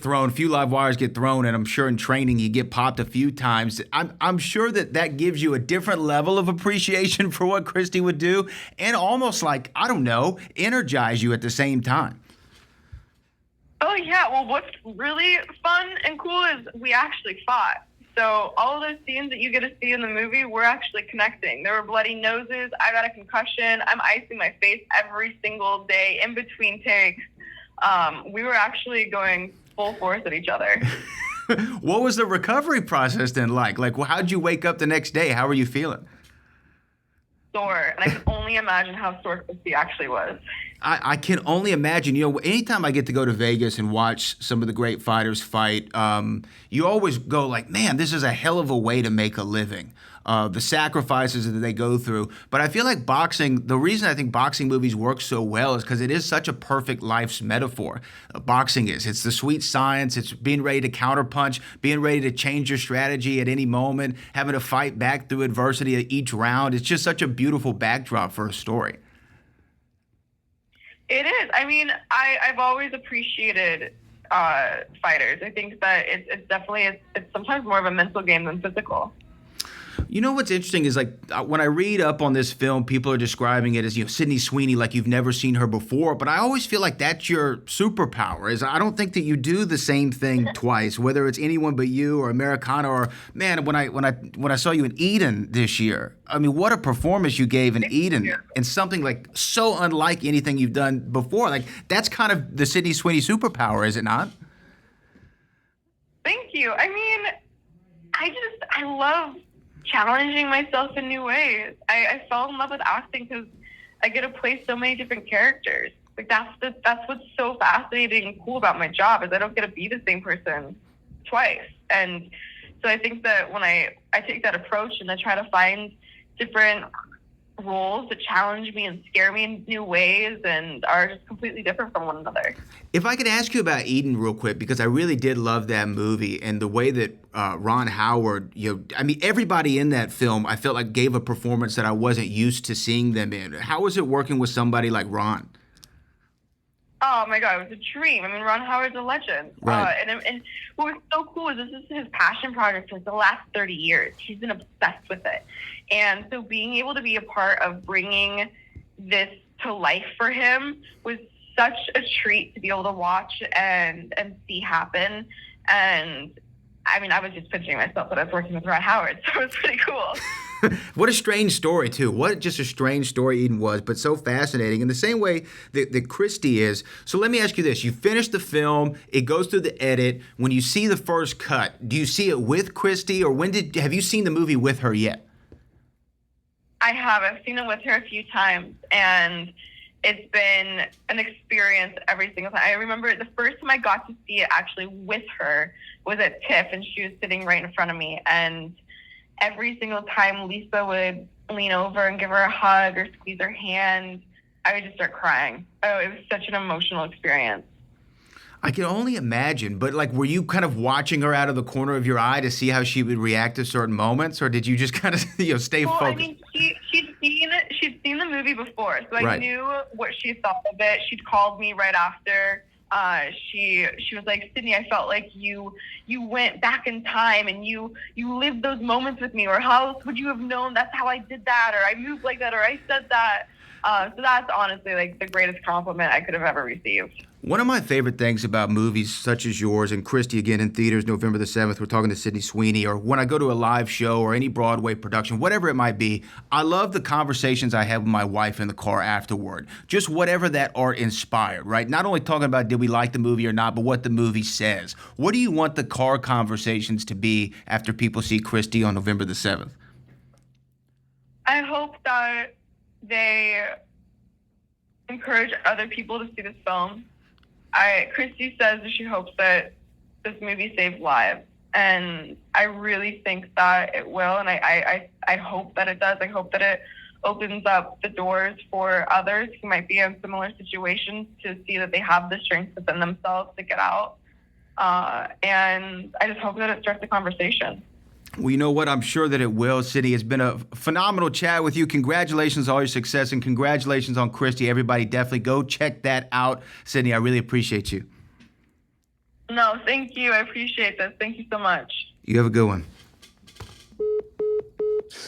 Speaker 4: thrown, a few live wires get thrown, and I'm sure in training you get popped a few times. I'm sure that gives you a different level of appreciation for what Christy would do, and almost like, I don't know, energize you at the same time.
Speaker 5: Oh yeah. Well, what's really fun and cool is we actually fought. So all of those scenes that you get to see in the movie, we're actually connecting. There were bloody noses. I got a concussion. I'm icing my face every single day in between takes. We were actually going full force at each other.
Speaker 4: What was the recovery process then like? Like, how'd you wake up the next day? How were you feeling?
Speaker 5: Sore. And I can only imagine how sore Christy actually was.
Speaker 4: I can only imagine. Anytime I get to go to Vegas and watch some of the great fighters fight, you always go like, man, this is a hell of a way to make a living. The sacrifices that they go through. But I feel like boxing, the reason I think boxing movies work so well is because it is such a perfect life's metaphor. Boxing is. It's the sweet science. It's being ready to counterpunch, being ready to change your strategy at any moment, having to fight back through adversity at each round. It's just such a beautiful backdrop for a story.
Speaker 5: It is. I mean, I've always appreciated fighters. I think that it's definitely it's sometimes more of a mental game than physical.
Speaker 4: You know what's interesting is like when I read up on this film, people are describing it as Sydney Sweeney like you've never seen her before. But I always feel like that's your superpower. Is I don't think that you do the same thing twice, whether it's Anyone But You or Americana or man. When I saw you in Eden this year, I mean, what a performance you gave in Eden, and something like so unlike anything you've done before. Like that's kind of the Sydney Sweeney superpower, is it not?
Speaker 5: Thank you. I mean, I love challenging myself in new ways. I fell in love with acting because I get to play so many different characters. Like that's what's so fascinating and cool about my job is I don't get to be the same person twice. And so I think that when I take that approach and I try to find different roles that challenge me and scare me in new ways and are just completely different from one another.
Speaker 4: If I could ask you about Eden real quick, because I really did love that movie and the way that Ron Howard, I mean, everybody in that film, I felt like gave a performance that I wasn't used to seeing them in. How was it working with somebody like Ron?
Speaker 5: Oh my God, it was a dream. I mean, Ron Howard's a legend.
Speaker 4: Right.
Speaker 5: And what was so cool is this is his passion project for the last 30 years. He's been obsessed with it. And so being able to be a part of bringing this to life for him was such a treat to be able to watch and see happen. And I mean, I was just picturing myself that I was working with Ron Howard, so it was pretty cool.
Speaker 4: What a strange story, too. What just a strange story Eden was, but so fascinating. In the same way that Christy is. So let me ask you this. You finish the film. It goes through the edit. When you see the first cut, do you see it with Christy, or have you seen the movie with her yet?
Speaker 5: I have. I've seen it with her a few times, and it's been an experience every single time. I remember the first time I got to see it actually with her was at TIFF, and she was sitting right in front of me. And every single time Lisa would lean over and give her a hug or squeeze her hand, I would just start crying. Oh, it was such an emotional experience.
Speaker 4: I can only imagine, but like, were you kind of watching her out of the corner of your eye to see how she would react to certain moments, or did you just kind of stay focused?
Speaker 5: I mean, she'd seen the movie before, so I knew what she thought of it. She'd called me right after. She was like, Sydney, I felt like you went back in time and you lived those moments with me, or how else would you have known that's how I did that, or I moved like that, or I said that. So that's honestly like the greatest compliment I could have ever received.
Speaker 4: One of my favorite things about movies such as yours, and Christy again in theaters November the 7th, we're talking to Sydney Sweeney, or when I go to a live show or any Broadway production, whatever it might be, I love the conversations I have with my wife in the car afterward. Just whatever that art inspired, right? Not only talking about did we like the movie or not, but what the movie says. What do you want the car conversations to be after people see Christy on November the 7th?
Speaker 5: I hope that they encourage other people to see this film. Christy says that she hopes that this movie saves lives, and I really think that it will, and I hope that it does. I hope that it opens up the doors for others who might be in similar situations to see that they have the strength within themselves to get out, and I just hope that it starts a conversation.
Speaker 4: Well, you know what? I'm sure that it will, Sydney. It's been a phenomenal chat with you. Congratulations on all your success, and congratulations on Christy. Everybody definitely go check that out. Sydney, I really appreciate you.
Speaker 5: No, thank you. I appreciate this. Thank you so much.
Speaker 4: You have a good one.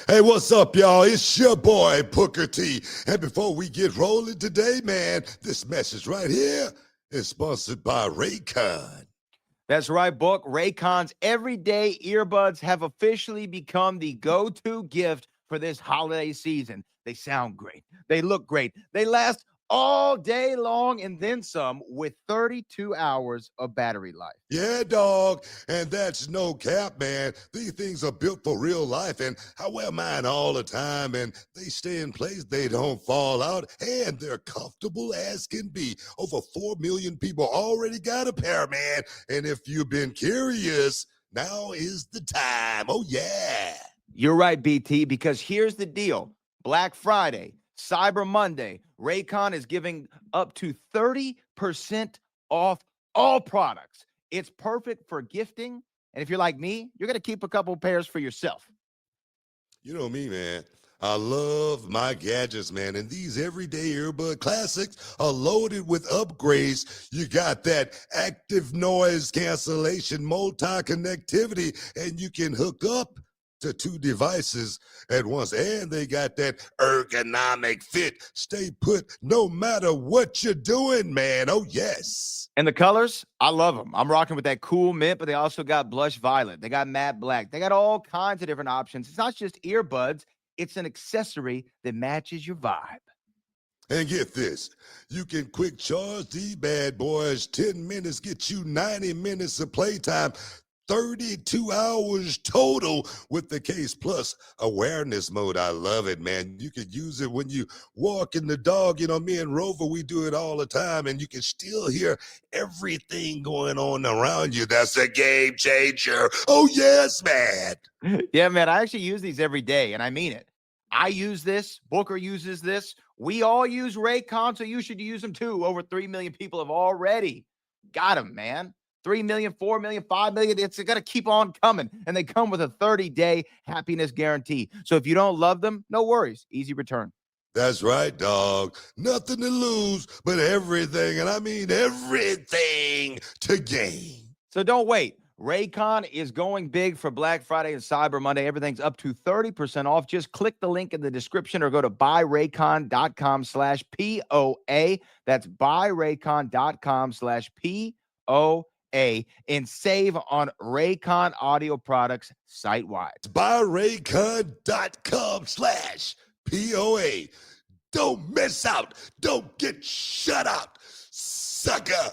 Speaker 1: Hey, what's up, y'all? It's your boy, Booker T. And before we get rolling today, man, this message right here is sponsored by Raycon.
Speaker 3: That's right, Book. Raycon's everyday earbuds have officially become the go-to gift for this holiday season. They sound great. They look great. They last all day long and then some, with 32 hours of battery life.
Speaker 1: Yeah, dog. And that's no cap, man. These things are built for real life, and I wear mine all the time, and they stay in place. They don't fall out, and they're comfortable as can be. Over 4 million people already got a pair, man. And if you've been curious, now is the time. Oh, yeah.
Speaker 3: You're right, BT, because here's the deal. Black Friday, Cyber Monday, Raycon is giving up to 30% off all products. It's perfect for gifting. And if you're like me, you're going to keep a couple pairs for yourself.
Speaker 1: You know me, man. I love my gadgets, man. And these everyday earbud classics are loaded with upgrades. You got that active noise cancellation, multi-connectivity, and you can hook up to 2 devices at once. And they got that ergonomic fit. Stay put no matter what you're doing, man. Oh, yes.
Speaker 3: And the colors, I love them. I'm rocking with that cool mint, but they also got blush violet. They got matte black. They got all kinds of different options. It's not just earbuds. It's an accessory that matches your vibe.
Speaker 1: And get this, you can quick charge these bad boys. 10 minutes get you 90 minutes of playtime. 32 hours total with the Case Plus awareness mode. I love it, man. You could use it when you walking the dog. You know, me and Rover, we do it all the time, and you can still hear everything going on around you. That's a game changer. Oh, yes, man.
Speaker 3: Yeah, man, I actually use these every day, and I mean it. I use this. Booker uses this. We all use Raycon, so you should use them too. Over 3 million people have already got them, man. 3 million, 4 million, 5 million. It's going to keep on coming. And they come with a 30-day happiness guarantee. So if you don't love them, no worries. Easy return.
Speaker 1: That's right, dog. Nothing to lose, but everything, and I mean everything, to gain.
Speaker 3: So don't wait. Raycon is going big for Black Friday and Cyber Monday. Everything's up to 30% off. Just click the link in the description or go to buyraycon.com/POA. That's buyraycon.com/POA. and save on Raycon audio products site-wide.
Speaker 1: Buy Raycon.com/POA. Don't miss out. Don't get shut out, sucker.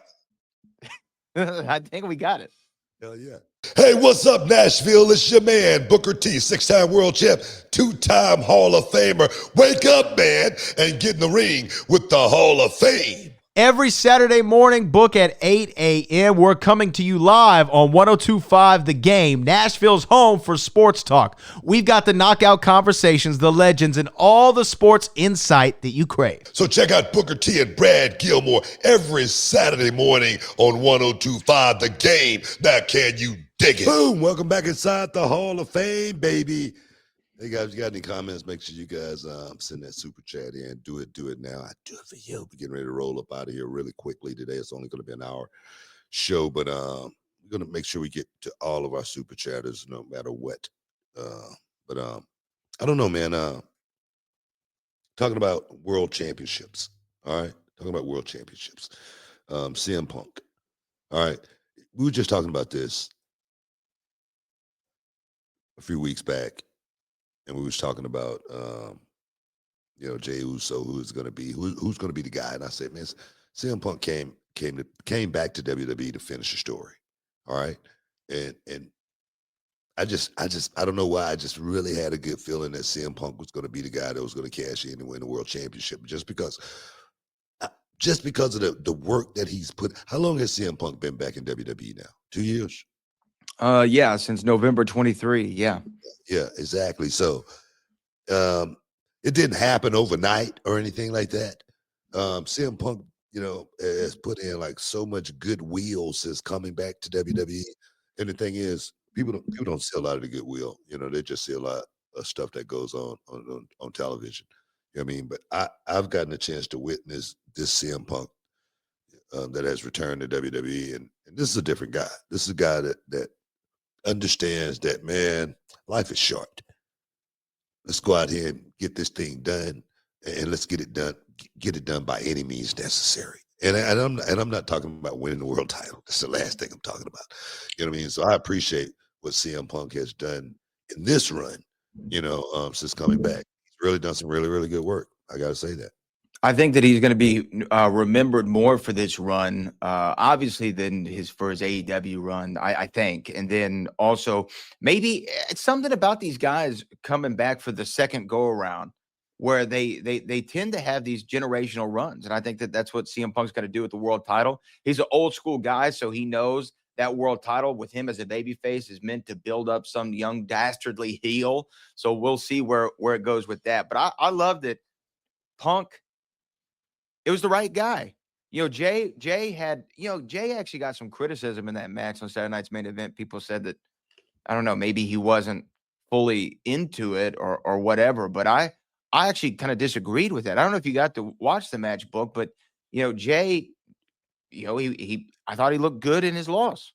Speaker 3: I think we got it.
Speaker 1: Hell yeah. Hey, what's up, Nashville? It's your man, Booker T, 6-time world champ, 2-time Hall of Famer. Wake up, man, and get in the ring with the Hall of Fame.
Speaker 4: Every Saturday morning, book at 8 a.m. We're coming to you live on 102.5 The Game, Nashville's home for sports talk. We've got the knockout conversations, the legends, and all the sports insight that you crave.
Speaker 1: So check out Booker T and Brad Gilmore every Saturday morning on 102.5 The Game. Now, can you dig it? Boom! Welcome back inside the Hall of Fame, baby. Hey guys, you got any comments? Make sure you guys send that super chat in. Do it now. I do it for you. We're getting ready to roll up out of here really quickly today. It's only going to be an hour show, but we're going to make sure we get to all of our super chatters no matter what. But I don't know, man. Talking about world championships. All right, talking about world championships. CM Punk. All right, we were just talking about this a few weeks back. And we was talking about, Jey Uso, who's going to be the guy. And I said, man, CM Punk came back to WWE to finish the story. All right. And I don't know why. I just really had a good feeling that CM Punk was going to be the guy that was going to cash in and win the world championship. Just because of the work that he's put. How long has CM Punk been back in WWE now? 2 years?
Speaker 3: Yeah, since November 23. Yeah,
Speaker 1: exactly. So, it didn't happen overnight or anything like that. CM Punk, has put in like so much goodwill since coming back to WWE. And the thing is, people don't see a lot of the goodwill. They just see a lot of stuff that goes on television. You know what I mean? But I've gotten a chance to witness this CM Punk that has returned to WWE, and this is a different guy. This is a guy that understands that, man, life is short. Let's go out here and get this thing done, and let's get it done by any means necessary. And I'm not talking about winning the world title. That's the last thing I'm talking about. You know what I mean? So I appreciate what CM Punk has done in this run, since coming back. He's really done some really, really good work. I got to say that.
Speaker 3: I think that he's going to be remembered more for this run, obviously, than for his AEW run, I think. And then also maybe it's something about these guys coming back for the second go around where they tend to have these generational runs. And I think that's what CM Punk's got to do with the world title. He's an old school guy, so he knows that world title with him as a babyface is meant to build up some young dastardly heel. So we'll see where it goes with that. But I love that Punk. It was the right guy. Jay actually got some criticism in that match on Saturday night's main event. People said that, I don't know, maybe he wasn't fully into it or whatever, but I actually kind of disagreed with that. I don't know if you got to watch the match, Book, but Jay, I thought he looked good in his loss.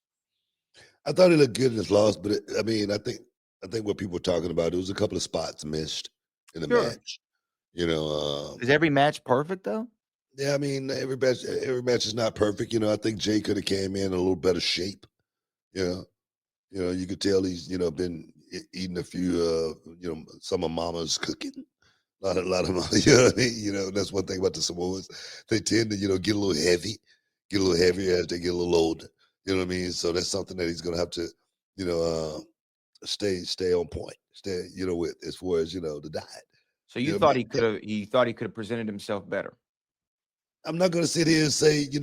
Speaker 1: I thought he looked good in his loss, but I think what people were talking about, it was a couple of spots missed in the match.
Speaker 3: Is every match perfect though?
Speaker 1: Yeah, I mean, every match is not perfect. I think Jay could have came in a little better shape. You could tell he's, been eating a few, some of Mama's cooking. A lot of, that's one thing about the Samoans. They tend to, get a little heavier as they get a little older. You know what I mean? So that's something that he's going to have to, stay on point, with as far as, the diet.
Speaker 3: So you thought he could have presented himself better?
Speaker 1: I'm not going to sit here and say, he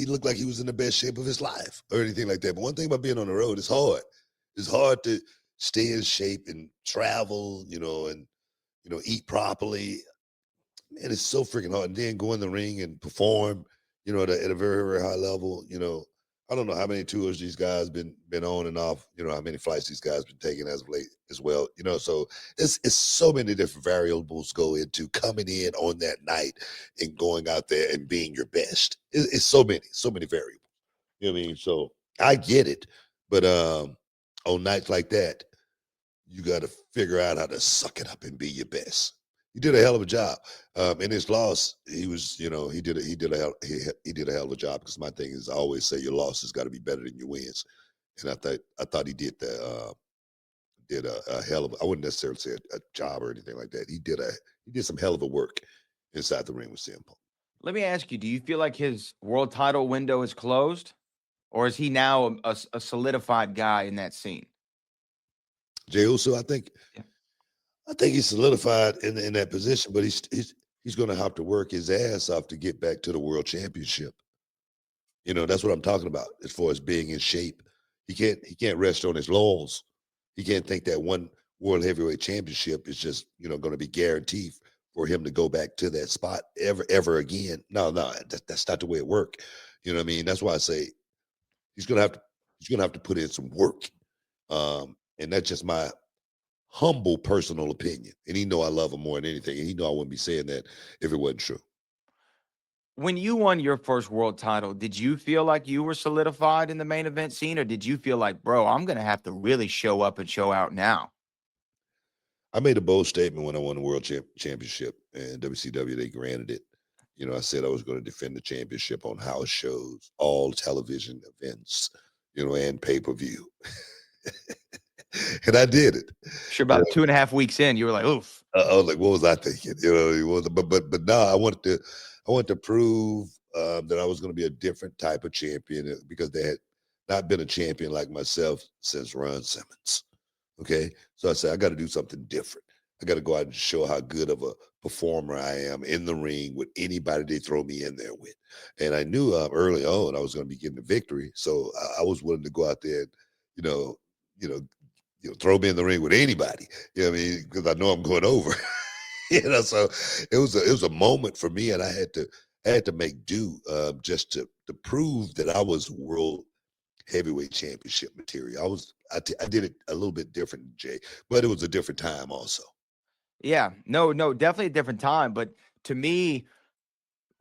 Speaker 1: looked like he was in the best shape of his life or anything like that. But one thing about being on the road, it's hard. It's hard to stay in shape and travel, and, eat properly. Man, it's so freaking hard. And then go in the ring and perform, at a very, very high level. I don't know how many tours these guys been on and off, how many flights these guys been taking as of late as well, so it's so many different variables go into coming in on that night and going out there and being your best. It's so many variables, you know what I mean? So I get it, but on nights like that, you got to figure out how to suck it up and be your best. did a hell of a job. In his loss, he was, he did a hell of a job, because my thing is I always say your losses got to be better than your wins. And I thought he did a hell of I wouldn't necessarily say a job or anything like that. He did some hell of a work inside the ring with CM Punk.
Speaker 3: Let me ask you, do you feel like his world title window is closed, or is he now a solidified guy in that scene?
Speaker 1: Jey Uso, I think he's solidified in that position, but he's going to have to work his ass off to get back to the world championship. That's what I'm talking about as far as being in shape. He can't rest on his laurels. He can't think that one world heavyweight championship is just, going to be guaranteed for him to go back to that spot ever again. No, that's not the way it works. You know what I mean? That's why I say he's going to have to put in some work. And that's just my humble personal opinion. And he know I love him more than anything. And he know I wouldn't be saying that if it wasn't true.
Speaker 3: When you won your first world title, did you feel like you were solidified in the main event scene, or did you feel like, bro, I'm going to have to really show up and show out now?
Speaker 1: I made a bold statement when I won the world championship, and WCW, they granted it. I said I was going to defend the championship on house shows, all television events, and pay-per-view. And I did it.
Speaker 3: Sure, about 2.5 weeks in, you were like, oof.
Speaker 1: I was like, what was I thinking? But no, I wanted to prove that I was going to be a different type of champion, because they had not been a champion like myself since Ron Simmons. Okay. So I said, I got to do something different. I got to go out and show how good of a performer I am in the ring with anybody they throw me in there with. And I knew early on I was going to be getting the victory. So I was willing to go out there and, throw me in the ring with anybody. You know what I mean? Because I know I'm going over. So it was a moment for me, and I had to make do just to prove that I was world heavyweight championship material. I did it a little bit different than Jay, but it was a different time also.
Speaker 3: Yeah, no, definitely a different time. But to me,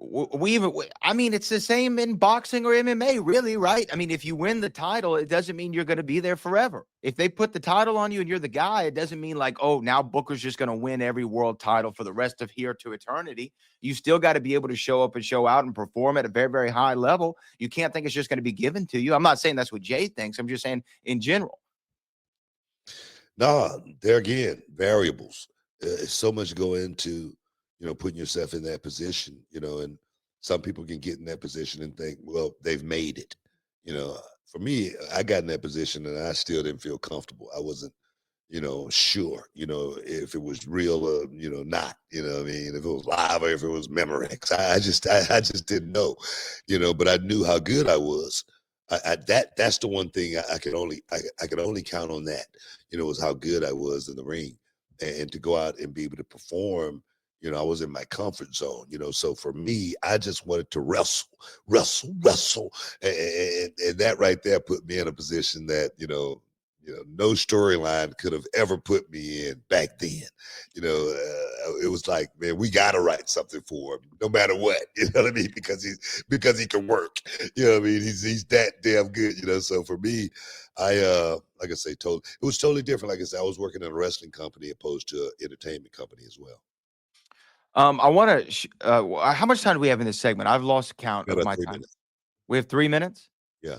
Speaker 3: it's the same in boxing or MMA, really, right? I mean, if you win the title, it doesn't mean you're going to be there forever. If they put the title on you and you're the guy, it doesn't mean like, oh, now Booker's just going to win every world title for the rest of here to eternity. You still got to be able to show up and show out and perform at a very, very high level. You can't think it's just going to be given to you. I'm not saying that's what Jay thinks. I'm just saying in general.
Speaker 1: No, there again, variables. So much go into putting yourself in that position, and some people can get in that position and think, well, they've made it. For me, I got in that position and I still didn't feel comfortable. I wasn't, sure, if it was real or, not, what I mean, if it was live or if it was Memorex. I just didn't know, but I knew how good I was. That's the one thing I could only count on, that, was how good I was in the ring. And to go out and be able to perform, I was in my comfort zone, so for me, I just wanted to wrestle. And that right there put me in a position that, no storyline could have ever put me in back then. It was like, man, we got to write something for him, no matter what, you know what I mean? Because he can work, you know what I mean? He's that damn good, So for me, like I say, it was totally different. Like I said, I was working in a wrestling company opposed to an entertainment company as well.
Speaker 3: I want to. How much time do we have in this segment? I've lost count of my time.
Speaker 1: Minutes.
Speaker 3: We have 3 minutes.
Speaker 1: Yeah.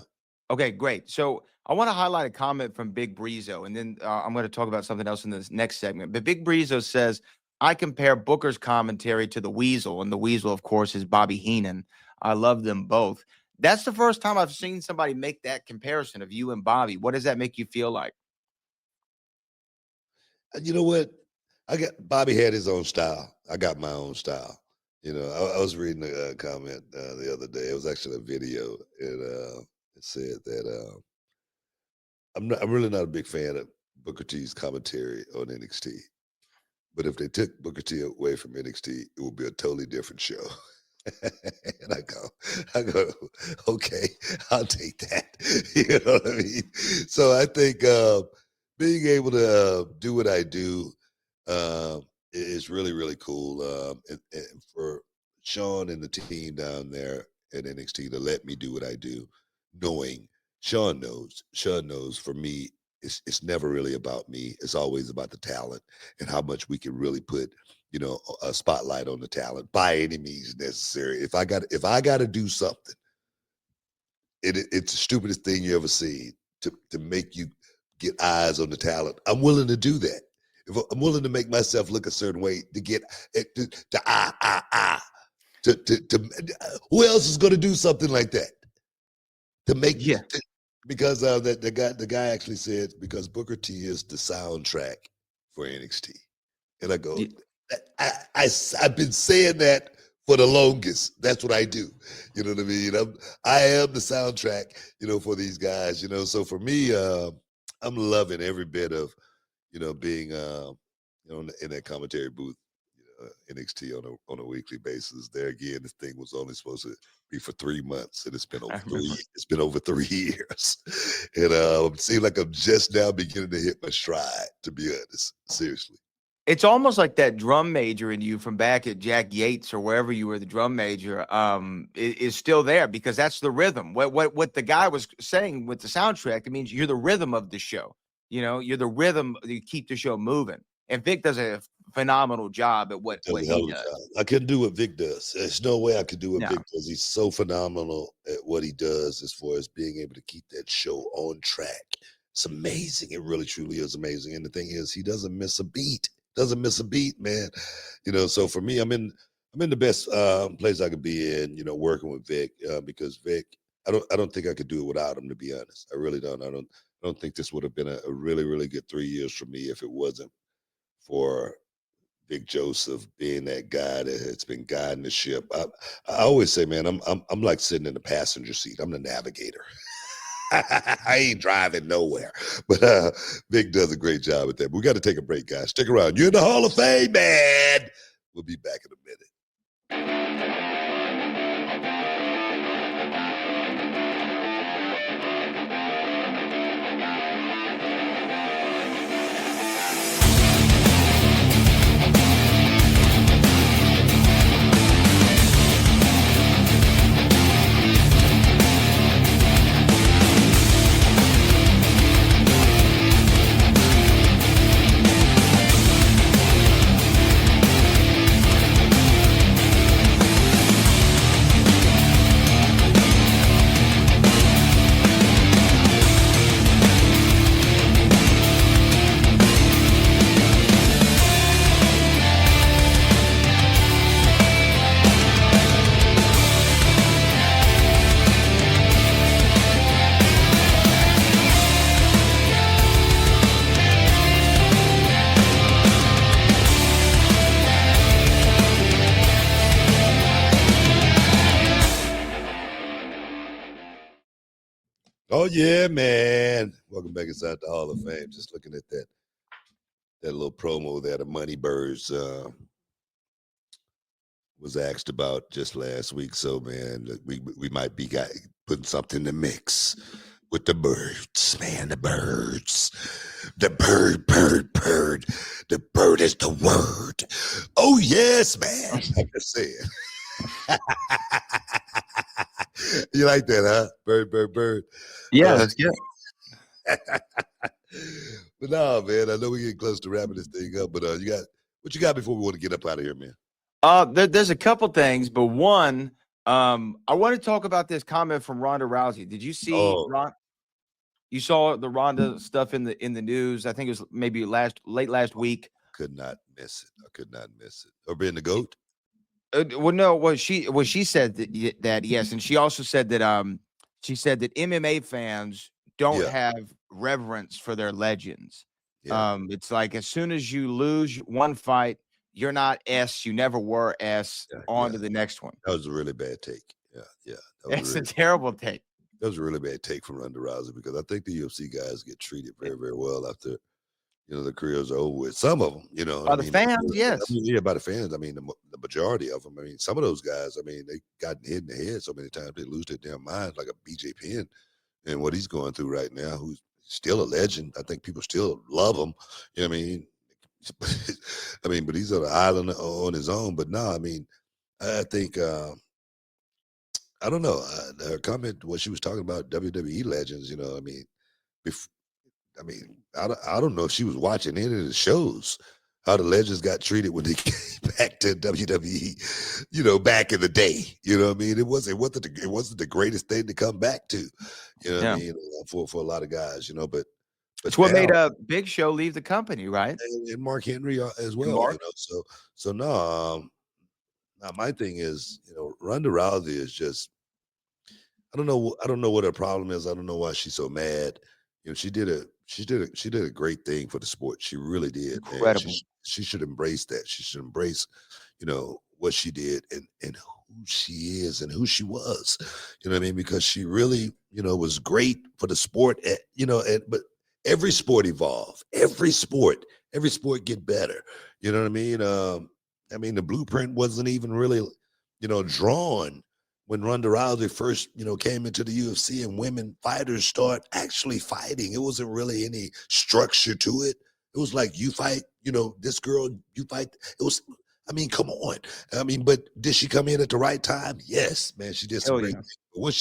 Speaker 3: Okay, great. So I want to highlight a comment from Big Breezo, and then I'm going to talk about something else in this next segment. But Big Breezo says, I compare Booker's commentary to the Weasel, and the Weasel, of course, is Bobby Heenan. I love them both. That's the first time I've seen somebody make that comparison of you and Bobby. What does that make you feel like?
Speaker 1: You know what? Bobby had his own style. I got my own style. I was reading a comment the other day. It was actually a video, and it said that I'm really not a big fan of Booker T's commentary on NXT. But if they took Booker T away from NXT, it would be a totally different show. And I go, okay, I'll take that. You know what I mean? So I think being able to do what I do is really, really cool. And for Sean and the team down there at NXT to let me do what I do, knowing Sean knows for me, it's never really about me. It's always about the talent and how much we can really put a spotlight on the talent by any means necessary. If I got to do something, it's the stupidest thing you ever seen to make you get eyes on the talent. I'm willing to do that. If I'm willing to make myself look a certain way to get to who else is going to do something like that to make because the guy actually said because Booker T is the soundtrack for NXT, and I go, I've been saying that for the longest. That's what I do. You know what I mean? I am the soundtrack, for these guys. So for me, I'm loving every bit of, being, in that commentary booth. NXT on a weekly basis. There again, this thing was only supposed to be for 3 months, and it's been over 3. It's been over 3 years, and it seems like I'm just now beginning to hit my stride. To be honest, seriously,
Speaker 3: it's almost like that drum major in you from back at Jack Yates or wherever you were the drum major is still there because that's the rhythm. What the guy was saying with the soundtrack, it means you're the rhythm of the show. You're the rhythm. You keep the show moving. And Vic does a phenomenal job at what he does.
Speaker 1: I couldn't do what Vic does. There's no way I could do what Vic does. He's so phenomenal at what he does as far as being able to keep that show on track. It's amazing. It really, truly is amazing. And the thing is, he doesn't miss a beat. Man. So for me, I'm in the best place I could be in, working with Vic, because Vic, I don't think I could do it without him, to be honest. I really don't. I don't think this would have been a really, really good 3 years for me if it wasn't for Vic Joseph being that guy that has been guiding the ship. I always say, man, I'm like sitting in the passenger seat. I'm the navigator. I ain't driving nowhere, but Vic does a great job at that. But we got to take a break, guys. Stick around. You're in the Hall of Fame, man. We'll be back in a minute. Oh yeah, man! Welcome back inside the Hall of Fame. Just looking at that little promo there, the Money Birds was asked about just last week. So man, we might be putting something in the mix with the birds, man. The birds, the bird. The bird is the word. Oh yes, man. I'm just saying. You like that, huh? Bird.
Speaker 3: Yeah, that's good.
Speaker 1: But no, man, I know we're getting close to wrapping this thing up, but what you got before we want to get up out of here, man?
Speaker 3: There's a couple things, but one, I want to talk about this comment from Ronda Rousey. Did you see you saw the Ronda stuff in the news? I think it was maybe late last week.
Speaker 1: Could not miss it. I could not miss it. Or being the GOAT?
Speaker 3: She said that yes, and she also said that MMA fans don't have reverence for their legends. Yeah. It's like as soon as you lose one fight, you're not S. You never were S. On to the next one.
Speaker 1: That was a really bad take. Yeah.
Speaker 3: That's a terrible take.
Speaker 1: That was a really bad take from Ronda Rousey because I think the UFC guys get treated very, very well after the careers are over with. Some of them,
Speaker 3: by the fans, yes.
Speaker 1: By the fans. I mean, the majority of them. I mean, some of those guys, I mean, they got hit in the head so many times they lose their damn minds, like a BJ Penn and what he's going through right now, who's still a legend. I think people still love him. You know what I mean? But he's on an island on his own. But no, I mean, I think, I don't know. Her comment, what she was talking about WWE legends, I mean, I don't know if she was watching any of the shows. how the legends got treated when they came back to WWE, back in the day. You know what I mean? It wasn't the greatest thing to come back to, you know what I mean, for a lot of guys, but
Speaker 3: it's what
Speaker 1: now,
Speaker 3: made Big Show leave the company, right?
Speaker 1: and Mark Henry as well, so no, now my thing is, Ronda Rousey is just, I don't know what her problem is. I don't know why she's so mad. She did a great thing for the sport. She really did.
Speaker 3: Incredible.
Speaker 1: And she should embrace that. She should embrace, what she did and who she is and who she was. You know what I mean? Because she really, was great for the sport. But every sport evolve. Every sport get better. You know what I mean? The blueprint wasn't even really, drawn when Ronda Rousey first, came into the UFC and women fighters start actually fighting. It wasn't really any structure to it. It was like, you fight, this girl, you fight. It was, come on. But did she come in at the right time? Yes, man, she did some great things. But when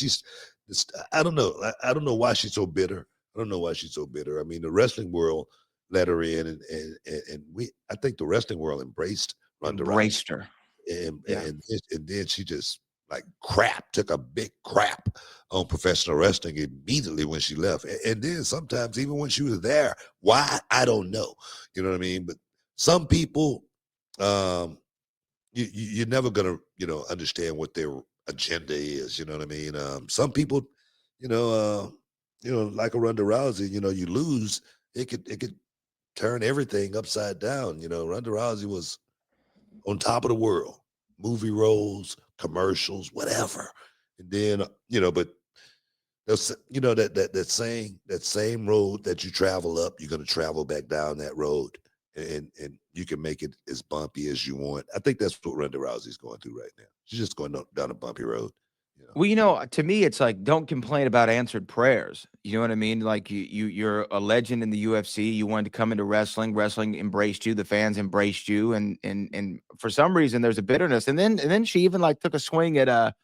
Speaker 1: I don't know. I don't know why she's so bitter. I don't know why she's so bitter. The wrestling world let her in, and I think the wrestling world embraced Ronda Rousey.
Speaker 3: Embraced her.
Speaker 1: And then she just took a big crap on professional wrestling immediately when she left. And then sometimes even when she was there, why? I don't know. You know what I mean? But some people, you're never gonna, understand what their agenda is. You know what I mean? Some people, like a Ronda Rousey, you lose, it could turn everything upside down. Ronda Rousey was on top of the world, movie roles, commercials, whatever. And then, but there's, that same road that you travel up, you're going to travel back down that road, and you can make it as bumpy as you want. I think that's what Ronda Rousey's going through right now. She's just going down a bumpy road.
Speaker 3: Well, to me, it's like, don't complain about answered prayers. You know what I mean? Like you're a legend in the UFC. You wanted to come into wrestling. Wrestling embraced you. The fans embraced you. And for some reason, there's a bitterness. And then she even took a swing at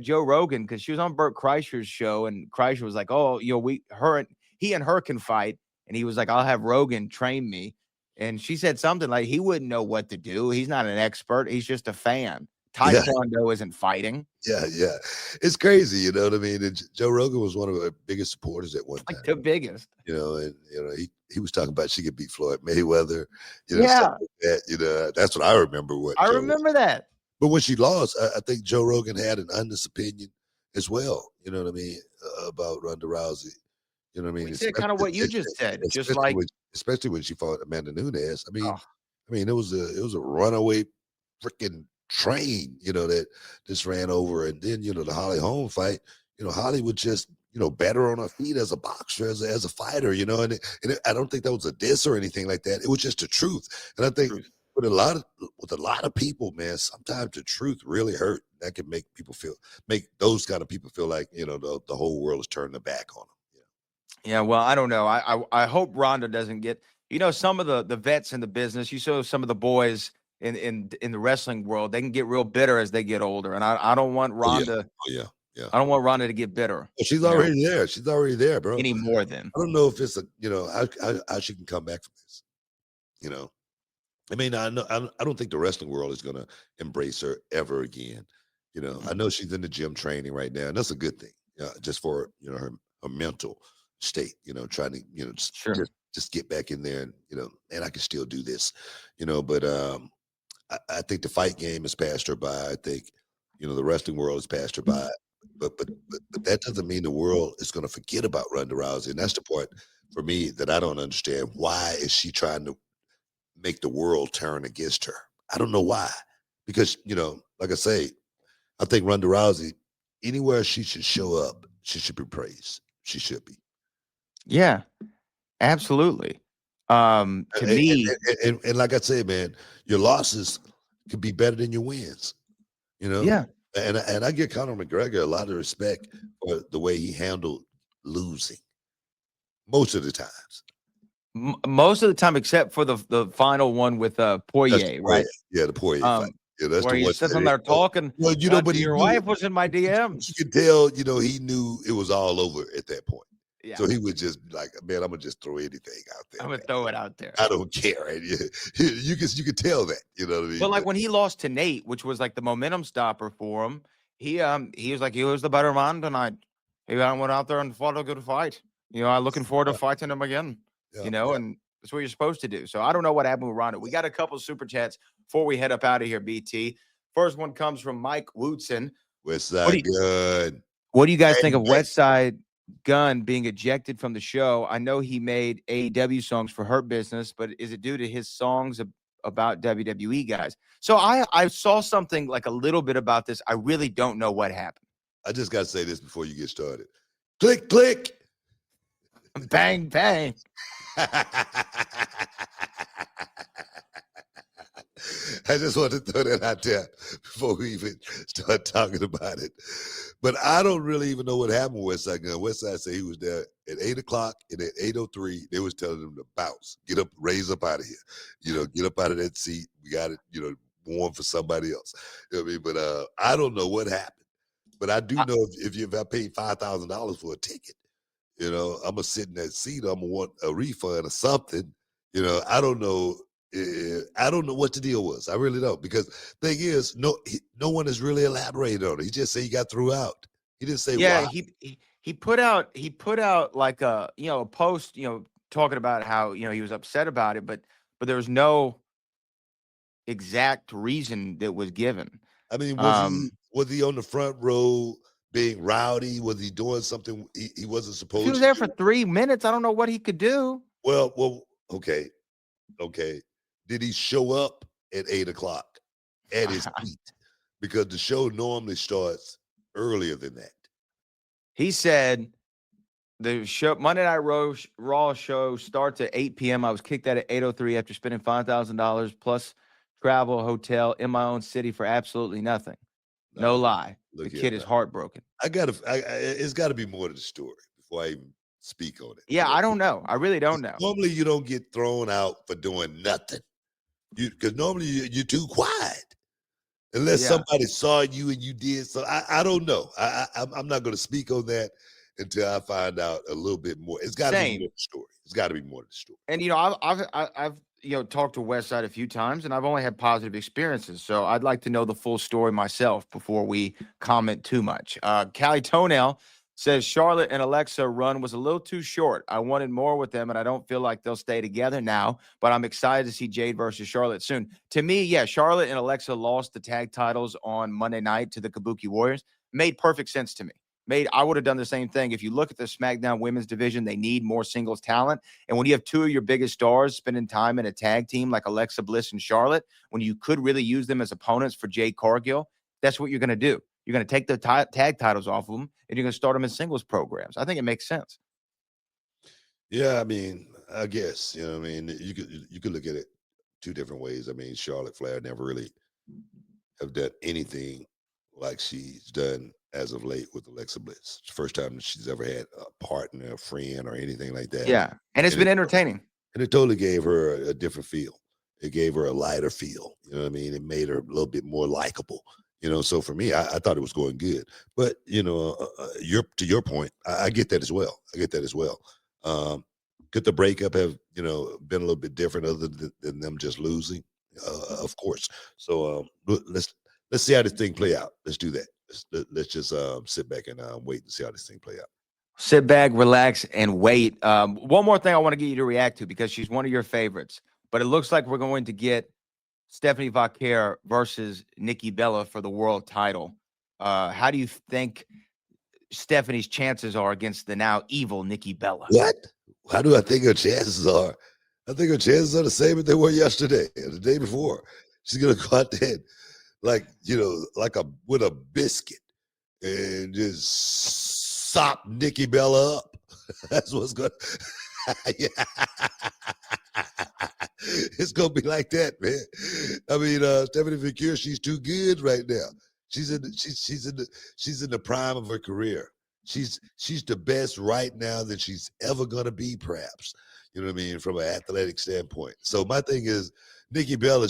Speaker 3: Joe Rogan, because she was on Burt Kreischer's show, and Kreischer was like, "Oh, he and her can fight." And he was like, "I'll have Rogan train me." And she said something like, he wouldn't know what to do. He's not an expert. He's just a fan. Taekwondo isn't fighting.
Speaker 1: Yeah. It's crazy, you know what I mean? And Joe Rogan was one of our biggest supporters at one time.
Speaker 3: The biggest.
Speaker 1: He was talking about she could beat Floyd Mayweather, stuff like that. That's what I remember.
Speaker 3: I remember that.
Speaker 1: But when she lost, I think Joe Rogan had an honest opinion as well, you know what I mean, about Ronda Rousey. You know what I mean?
Speaker 3: We said kind of what you just said,
Speaker 1: especially when she fought Amanda Nunes. It was a runaway freaking train, that just ran over. And then, the Holly Holm fight, Holly would just, bet her on her feet as a boxer, as a fighter, and I don't think that was a diss or anything like that. It was just the truth. And I think with a lot of people, man, sometimes the truth really hurt. That can make those kind of people feel like, the whole world is turning their back on them.
Speaker 3: Yeah, well, I don't know. I hope Ronda doesn't get, some of the vets in the business, you saw some of the boys in the wrestling world, they can get real bitter as they get older. And I don't want Ronda.
Speaker 1: Yeah.
Speaker 3: I don't want Ronda to get bitter.
Speaker 1: Well, she's already there. She's already there, bro.
Speaker 3: Any more than.
Speaker 1: I don't know if it's how she can come back from this. I don't think the wrestling world is going to embrace her ever again. I know she's in the gym training right now, and that's a good thing. Just for her mental state. Trying to just get back in there, and and I can still do this. But I think the fight game has passed her by. I think the wrestling world has passed her by. But that doesn't mean the world is going to forget about Ronda Rousey, and that's the part for me that I don't understand. Why is she trying to make the world turn against her? I don't know why. Because, like I say, I think Ronda Rousey, anywhere she should show up, she should be praised. She should be.
Speaker 3: Yeah, absolutely. To me,
Speaker 1: and like I said, man, your losses could be better than your wins.
Speaker 3: Yeah.
Speaker 1: And I give Conor McGregor a lot of respect for the way he handled losing most of the times.
Speaker 3: Most of the time, except for the final one with Poirier, right?
Speaker 1: Yeah, the Poirier fight. Yeah, that's
Speaker 3: where
Speaker 1: the
Speaker 3: he's sitting there talking.
Speaker 1: Well, but
Speaker 3: your wife was in my DMs.
Speaker 1: You could tell, he knew it was all over at that point.
Speaker 3: Yeah.
Speaker 1: So he would just be like, man, I'm gonna just throw anything out there.
Speaker 3: I'm gonna throw it out there.
Speaker 1: I don't care. And you could tell that, you know what I mean?
Speaker 3: But like when he lost to Nate, which was like the momentum stopper for him, he was like, he was the better man tonight. He went out there and fought a good fight. I'm looking forward to fighting him again. And that's what you're supposed to do. So I don't know what happened with Ronda. We got a couple of super chats before we head up out of here, BT. First one comes from Mike Wootson.
Speaker 1: Westside Gun.
Speaker 3: What do you guys think of Westside Gun being ejected from the show? I know he made AEW songs for Hurt Business, but is it due to his songs about WWE guys? So I saw something like a little bit about this. I really don't know what happened.
Speaker 1: I just got to say this before you get started. Click, click.
Speaker 3: Bang, bang.
Speaker 1: I just want to throw that out there before we even start talking about it. But I don't really even know what happened with Westside Gun. Westside said he was there at 8 o'clock, and at 8:03, they was telling him to bounce, get up, raise up out of here. Get up out of that seat. We got it, warm for somebody else. You know what I mean? But I don't know what happened. But I do know if I paid $5,000 for a ticket, I'm going to sit in that seat. I'm going to want a refund or something. I don't know. I don't know what the deal was. I really don't, because thing is, no one has really elaborated on it. He just said he got threw out. He didn't say why.
Speaker 3: He put out like a post talking about how he was upset about it, but there was no exact reason that was given.
Speaker 1: I mean, was he on the front row being rowdy? Was he doing something he wasn't supposed to?
Speaker 3: He was there for 3 minutes. I don't know what he could do.
Speaker 1: Well, okay. Did he show up at 8 o'clock at his seat? Because the show normally starts earlier than that.
Speaker 3: He said the show Monday Night Raw show starts at 8 p.m. I was kicked out at 8:03 after spending $5,000 plus travel, hotel in my own city for absolutely nothing. No lie. The kid is heartbroken.
Speaker 1: It's got to be more to the story before I even speak on it.
Speaker 3: Yeah, I don't know. I really don't know.
Speaker 1: Normally, you don't get thrown out for doing nothing. Because normally you're too quiet. Unless somebody saw you and you did so. I don't know. I'm not going to speak on that until I find out a little bit more. It's got to be more to the story. It's got to be more to the story.
Speaker 3: And I've talked to Westside a few times, and I've only had positive experiences. So I'd like to know the full story myself before we comment too much. Callie Toenail says Charlotte and Alexa run was a little too short. I wanted more with them, and I don't feel like they'll stay together now, but I'm excited to see Jade versus Charlotte soon. To me, Charlotte and Alexa lost the tag titles on Monday night to the Kabuki Warriors. Made perfect sense to me. I would have done the same thing. If you look at the SmackDown women's division, they need more singles talent. And when you have two of your biggest stars spending time in a tag team like Alexa Bliss and Charlotte, when you could really use them as opponents for Jade Cargill, that's what you're going to do. You're going to take the tag titles off of them, and you're going to start them in singles programs. I think it makes sense.
Speaker 1: Yeah, I mean, I guess, you could look at it two different ways. I mean, Charlotte Flair never really have done anything like she's done as of late with Alexa Bliss. It's the first time that she's ever had a partner, a friend, or anything like that.
Speaker 3: Yeah, and it's been entertaining.
Speaker 1: And it totally gave her a different feel. It gave her a lighter feel. You know what I mean? It made her a little bit more likable. So for me, I thought it was going good. But, to your point, I get that as well. Could the breakup have, been a little bit different other than them just losing? Of course. So let's see how this thing play out. Let's do that. Let's just sit back and wait and see how this thing play out.
Speaker 3: Sit back, relax, and wait. One more thing I want to get you to react to, because she's one of your favorites. But it looks like we're going to get Stephanie Vaquer versus Nikki Bella for the world title. How do you think Stephanie's chances are against the now evil Nikki Bella?
Speaker 1: What? How do I think her chances are? I think her chances are the same as they were yesterday and the day before. She's going to go out there like with a biscuit and just sop Nikki Bella up. That's what's going to It's gonna be like that, man. I mean, Stephanie Vaquer, she's too good right now. She's in the prime of her career. She's the best right now that she's ever gonna be, perhaps. You know what I mean, from an athletic standpoint. So my thing is, Nikki Bella,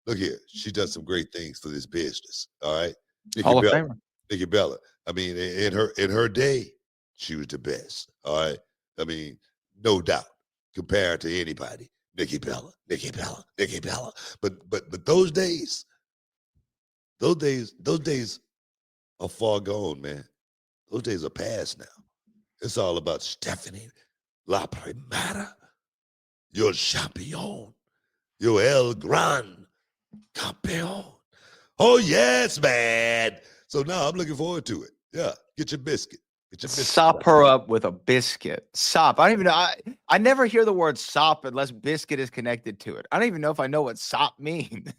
Speaker 1: look here, she done some great things for this business. All right, Nikki Bella. I mean, in her day, she was the best. All right. I mean, no doubt, compared to anybody. Nikki Bella. But those days are far gone, man. Those days are past now. It's all about Stephanie La Primera, your champion, your El Gran Campeon. Oh, yes, man. So now I'm looking forward to it. Yeah, get your biscuit.
Speaker 3: Sop her up with a biscuit. Sop. I don't even know. I never hear the word sop unless biscuit is connected to it. I don't even know if I know what sop means.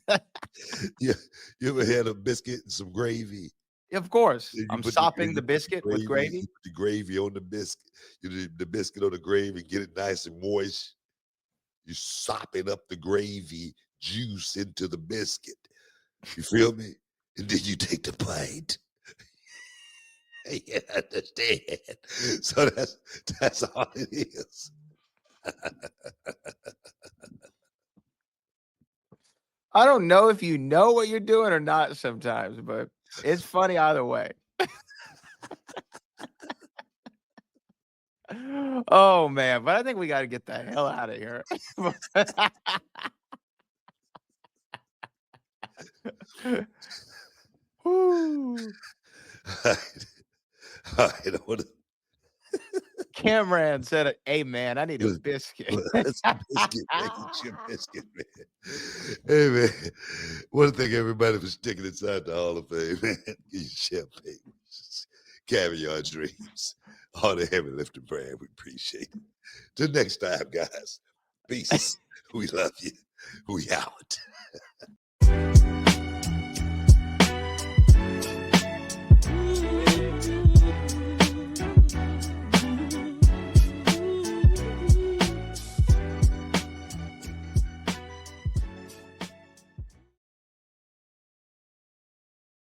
Speaker 1: Yeah, you ever had a biscuit and some gravy?
Speaker 3: Of course.
Speaker 1: You
Speaker 3: I'm
Speaker 1: put
Speaker 3: sopping the biscuit with gravy.
Speaker 1: You put the gravy on the biscuit. You do the biscuit on the gravy, get it nice and moist. You sopping up the gravy juice into the biscuit. You feel me? And then you take the bite. You understand? So that's all it is.
Speaker 3: I don't know if you know what you're doing or not sometimes, but it's funny either way. Oh, man. But I think we got to get the hell out of here. Woo.
Speaker 1: All right.
Speaker 3: Cameron said, "Hey, man, I need a biscuit."
Speaker 1: That's a biscuit, man. Get your biscuit, man. Hey, man. Want to thank everybody for sticking inside the Hall of Fame, man. Get your champagne, caviar dreams, all the heavy lifting, Brad. We appreciate it. Till next time, guys. Peace. We love you. We out.